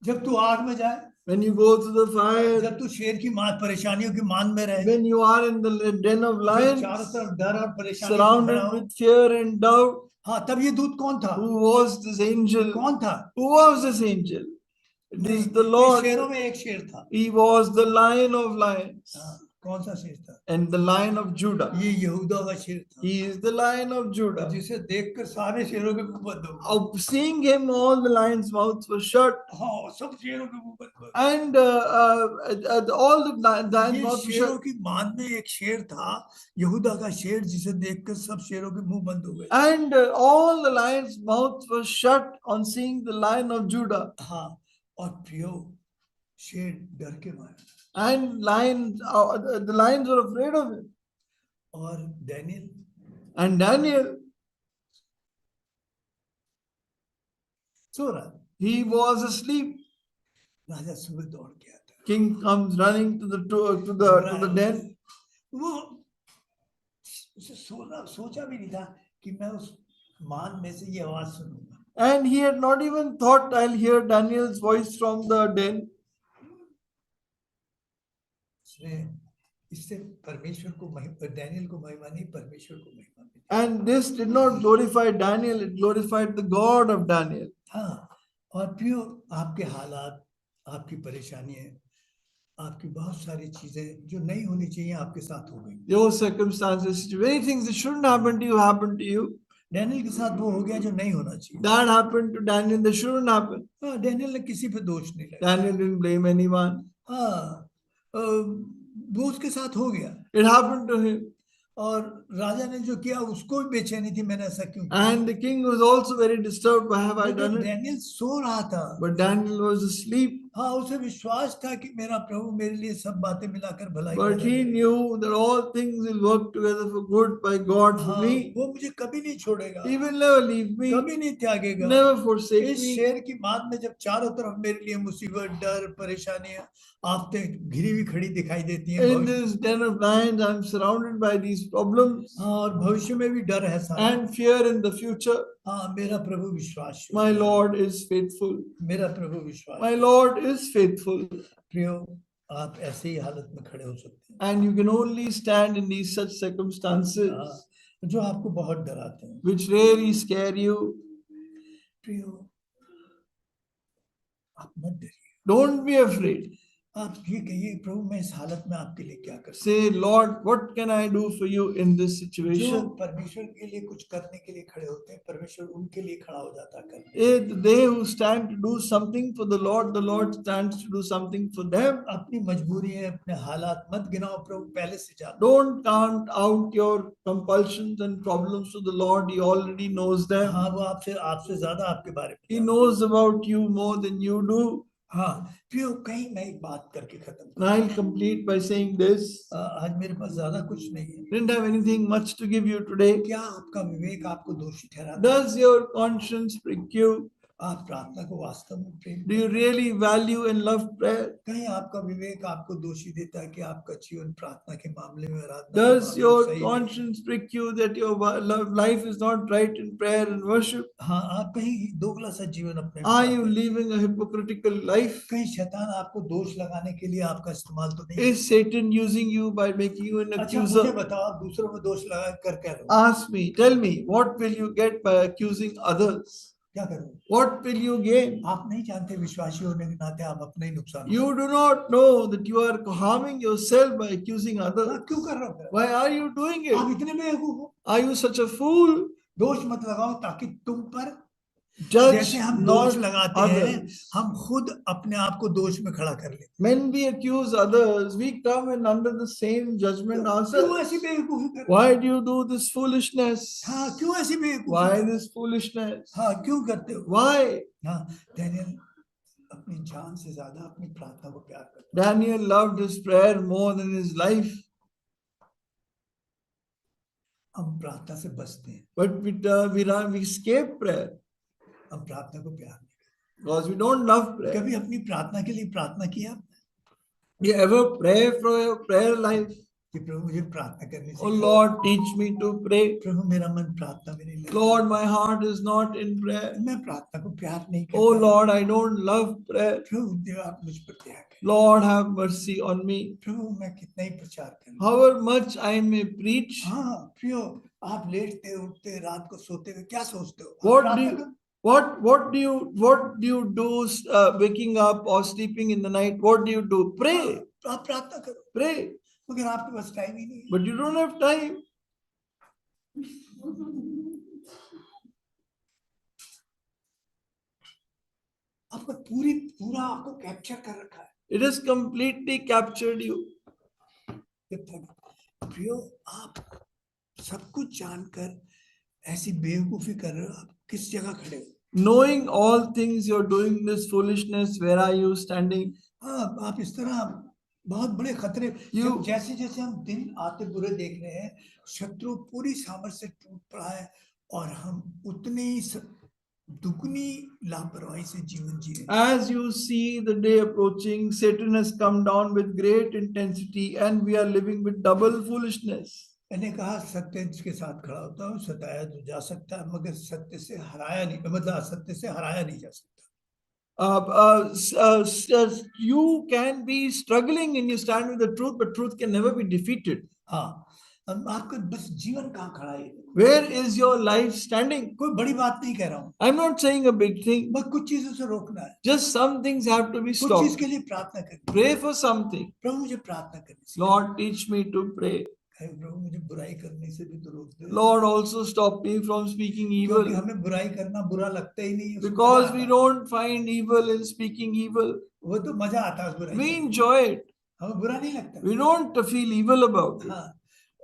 जब तू आग में जाए, When you go through the fire, जब तू शेर की परेशानियों की मान में रहे, when you are in the den of जब lions, चारों तरफ डर और परेशानी से भरा surrounded हो, with fear and doubt, हाँ, तब ये दूत कौन था? who was this angel? कौन था? Who was this angel? It is the ये Lord. शेरों में एक शेर था। He was the lion of lions हाँ, कौन सा शेर था? and the lion of Judah. ये यहूदा का शेर था, He is the lion of Judah. जिसे देखकर सारे शेरों के मुंह बंद हो गए। Seeing him, all the lions' mouths were shut, हाँ, सब शेरों के मुंह बंद हो गए। and all the lions' ये mouths were शेरों shut. की मान में एक शेर था, यहूदा का शेर, जिसे देखकर सब शेरों के मुंह बंद हो गए। And all the lions' mouths were shut on seeing the lion of Judah. हाँ, और प्रियो, शेर डर के मारे, And the lions were afraid of him. और डैनियल And Daniel, सो रहा, he was asleep. राजा सुबह दौड़ के आता, King comes running to the den. वो उसे सोचा भी नहीं था कि मैं उस मान में से ये आवाज सुनूंगा। And he had not even thought, I'll hear Daniel's voice from the den. इससे परमेश्वर को डैनियल को महिमा नहीं, परमेश्वर को महिमा मिली। And this did not glorify Daniel, it glorified the God of Daniel. हाँ, और प्रियो, आपके हालात, आपकी परेशानियां, आपकी बहुत सारी चीजें जो नहीं होनी चाहिए आपके साथ हो गई। Your circumstances, many things that shouldn't happen to you happened to you. Daniel के साथ वो हो गया जो नहीं होना चाहिए। That happened to Daniel, that shouldn't happen. हाँ, डैनियल ने किसी पे दोष नहीं लगाया। Daniel didn't blame anyone. हाँ, वो उसके साथ हो गया, It happened to him. और राजा ने जो किया उसको भी बेचैनी थी, मैंने ऐसा क्यों किया? And the king was also very disturbed. Why have I done it? Daniel सो रहा था, But Daniel was asleep. हाँ, उसे विश्वास था कि मेरा प्रभु मेरे लिए सब बातें मिलाकर भलाई But he करेगा। knew that all things will work together for good by God for हाँ, me. वो मुझे कभी नहीं छोड़ेगा, He will never leave me, कभी नहीं त्यागेगा। never forsake इस me. शेर की मान में जब चारों तरफ मेरे लिए मुसीबत, डर, परेशानियां, आफतें घिरी हुई खड़ी दिखाई देती हैं, In this den of lions, I'm surrounded by these problems और भविष्य में भी डर है सारा। and fear in the future. हाँ, मेरा प्रभु विश्वास, My Lord is faithful. मेरा प्रभु विश्वास। My Lord is faithful. प्रियो, आप ऐसे ही हालत में खड़े हो सकते हैं, And you can only stand in these such circumstances हाँ, जो आपको बहुत डराते हैं। which really scare you. प्रियो, आप मत डरिए। Don't be afraid. आप ये कहिए, प्रभु मैं इस हालत में आपके लिए क्या कर सकता Say, Lord, what can I do for you in this हूं? जो situation? परमेश्वर के लिए कुछ करने के लिए खड़े होते हैं, परमेश्वर उनके लिए खड़ा हो जाता है करने। They who stand to do something for the Lord stands to do something for them. अपनी मजबूरी है, अपने हालात मत गिनाओ, प्रभु पहले से जानते हैं। Don't count out your compulsions and problems to the Lord. He already knows them. हाँ, वो आपसे आपसे ज्यादा आपके बारे में He जानता knows about you more than you do. है। हाँ, फिर कहीं मैं एक बात करके खत्म And I'll complete by saying this. आज मेरे पास ज्यादा कुछ नहीं है। Didn't have anything much to give you today. क्या आपका विवेक आपको दोषी ठहराता है? Does your conscience prick you? आप प्रार्थना को वास्तव में प्रेम Do you करते हैं? really value and love prayer? कहीं आपका विवेक आपको दोषी देता है कि आपका जीवन प्रार्थना के मामले में, आराधना के Does मामले में your सही नहीं है? conscience prick you that your life is not right in prayer and worship? हाँ, आप कहीं दोगला सा जीवन अपने में Are पाते you हैं? living a hypocritical life? कहीं शैतान आपको दोष लगाने के लिए आपका इस्तेमाल तो नहीं? Is Satan using you by making you an अच्छा, मुझे accuser? बताओ, आप दूसरों में दोष लगा कर क्या करोगे? Ask me, tell me, what will you get by accusing others? क्या करोगे? What will you gain? आप नहीं जानते, विश्वासी होने के नाते आप अपने ही नुकसान You do not know that you are harming yourself by accusing आप others. क्यों कर रहे हो? Why are you doing आप it? इतने बेवकूफ हो। Are you such a fool? दोष मत लगाओ ताकि तुम पर, Judge जैसे हम दोष not लगाते हैं, others. हम खुद अपने आप को दोष में खड़ा कर लेते When we accuse others, we come in under the same judgment हैं। क्यों ourselves. ऐसी बेवकूफी कर? Why do you do this foolishness? हाँ, क्यों ऐसी बेवकूफी Why कर? this foolishness? हाँ, क्यों करते हो? Why? हाँ, डैनियल अपनी जान से ज्यादा अपनी प्रार्थना को प्यार करता Daniel loved his prayer more than his life, है। हम प्रार्थना से बचते हैं, but we escape prayer हम प्रार्थना को प्यार नहीं करते। because we don't love prayer. कभी अपनी प्रार्थना के लिए प्रार्थना किया You ever pray for your prayer life? कि प्रभु मुझे प्रार्थना करनी Oh चाहिए? Lord, teach me to pray. प्रभु मेरा मन प्रार्थना में नहीं लगता, Lord, my heart is not in prayer. मैं प्रार्थना को प्यार नहीं करता। Oh Lord, I don't love prayer. प्रभु देव आप मुझ पर दया करें। Lord, have mercy on me. प्रभु मैं कितना ही प्रचार करूं। However much I may preach, हाँ प्रियो, आप लेटते उठते रात को सोते हुए क्या सोचते हो? आप what do प्रार्थना you, करो। what do you do waking up or sleeping in the night? What do you do? Pray, आप प्रार्थना करो, pray, मगर आपके पास टाइम ही नहीं है। but you don't have time. आपका पूरा आपको कैप्चर कर रखा है। It has completely captured you. जब तक प्रियो आप सब कुछ जानकर ऐसी बेवकूफी कर रहे हो, आप किस जगह खड़े हो? Knowing all things, you're doing this foolishness. Where are you standing? हाँ, आप इस तरह बहुत बड़े खतरे, You- जैसे जैसे हम दिन आते बुरे देख रहे हैं, शत्रु पूरी सामर्थ्य से टूट पड़ा है और हम उतने ही दुगनी लापरवाही से जीवन जी रहे हैं। As you see the day approaching, Satan has come down with great intensity, and we are living with double foolishness. मैंने कहा सत्य के साथ खड़ा होता हूँ, सताया तो जा सकता है मगर सत्य से हराया नहीं, मतलब असत्य से हराया नहीं जा सकता। You can be struggling and you stand with the truth, but truth can never be defeated. हाँ, आपका बस जीवन कहाँ खड़ा है? Where is your life standing? कोई बड़ी बात नहीं कह रहा हूँ, I'm not saying a big thing. बस कुछ चीजों से रोकना है, Just some things have to be कुछ चीज stopped. के लिए प्रार्थना करनी। Pray for something. प्रभु मुझे प्रार्थना करनी से, Lord, teach me to pray. प्रभु मुझे बुराई करने से भी तो रोक दे। Lord, also stop me from speaking क्योंकि evil. हमें बुराई करना बुरा लगता ही नहीं है, उसमें Because मजा we आता है। don't find evil in speaking evil. वो तो मजा आता है उस बुराई We में, enjoy it. हमें बुरा नहीं लगता। We don't feel evil about it. हाँ,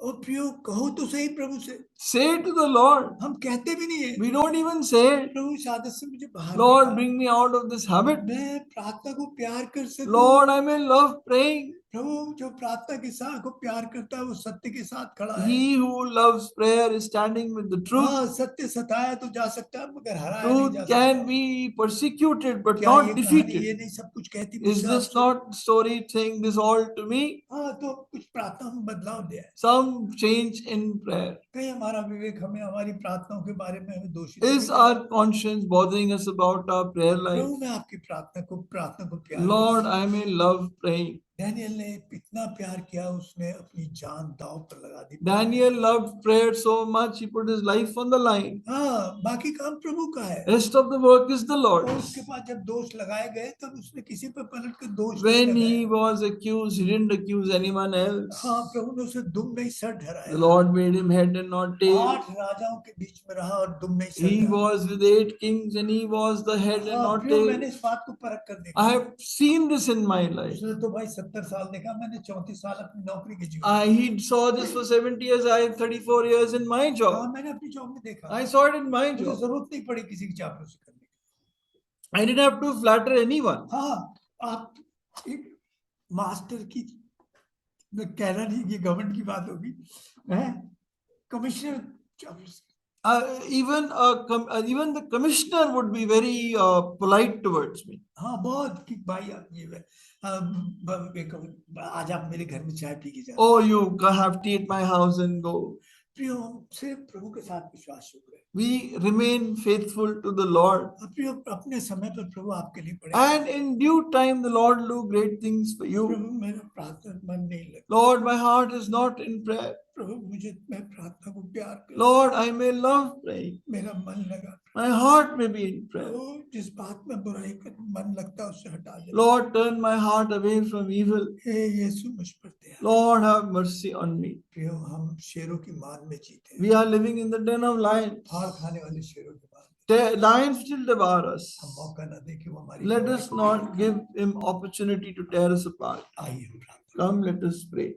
और प्रियो कहो तो सही प्रभु से, Say to the Lord. हम कहते भी नहीं है, We don't even say it. प्रभु इस आदत से मुझे बाहर Lord, निकाल। bring me out of this habit. मैं प्रार्थना को प्यार कर सकूं। Lord, I may love praying. प्रभु जो प्रार्थना के साथ को प्यार करता है वो सत्य के साथ खड़ा है। He who loves prayer is standing with the truth. हाँ, सत्य सताया तो जा सकता है मगर हराया नहीं जा Truth can सकता। be persecuted but क्या not ये कहानी defeated. ये नहीं सब कुछ कहती Is मुझसे this आपसे? not story saying this all to me? हाँ, तो कुछ प्रार्थना में बदलाव दिया है। Some change in prayer. कहीं हमारा विवेक हमें हमारी प्रार्थनाओं के बारे में हमें दोषी Is our conscience bothering us about our prayer life? प्रभु मैं आपकी प्रार्थना को प्यार Lord, I may love praying. Daniel ने इतना प्यार किया, उसने अपनी जान दांव पर लगा दी। Daniel loved prayer so much, he put his life on the line. हाँ, बाकी काम प्रभु का है। Rest of the work is the और Lord's. उसके पास जब दोष लगाए गए तब उसने किसी पर पलट के दोष नहीं When he लगाया। was accused, he didn't accuse anyone else. हाँ, प्रभु ने उसे दुम नहीं सर The ठहराया। Lord made him head and not tail. 8 राजाओं के बीच में रहा और दुम नहीं सर He ठहराया। was with 8 kings and he was the head and हाँ, not प्रियो, tail. मैंने इस बात को परख कर देखा। I have seen this in my life. उसने तो भाई 70 साल देखा, मैंने 34 साल अपनी नौकरी के जीवन। He saw this for 70 years. I have 34 years in my हाँ, job. मैंने अपनी जॉब में देखा। I saw it in my मुझे job. जरूरत नहीं पड़ी किसी की चापलूसी करने की। I didn't have to flatter anyone. हाँ, आप एक मास्टर की, मैं कह रहा नहीं कि गवर्नमेंट की बात होगी, है कमिश्नर चापलूसी। Even even the commissioner would be very polite towards me. हाँ, बहुत कि भाई आप ये आज आप मेरे घर में चाय पी के जाओ। Oh, you have tea at my house and go. प्रियो, सिर्फ प्रभु के साथ विश्वास शुक्र है। We remain faithful to the Lord. प्रियो, अपने समय पर प्रभु आपके लिए पड़े। And in due time, the Lord will do great things for you. प्रभु, मेरा प्रार्थना मन नहीं लगता। Lord, my heart is not in prayer. प्रभु, मैं प्रार्थना को प्यार कर। Lord, I may love praying. मेरा मन लगा। My heart may be in prayer. प्रभु, जिस बात में बुराई कर मन लगता है उससे हटा दे। Lord, turn my heart away from evil. हे यीशु, मुझ पर दया। Lord, have mercy on me. प्रियो, हम शेरों की मान में जीते हैं। We are living in the den of lions. फाड़ खाने वाले शेरों की मान। Lions will devour us. हम मौका ना दें कि वो हमारी। Let us not give him opportunity to tear us apart. आइए हम प्रार्थना। Come, let us pray.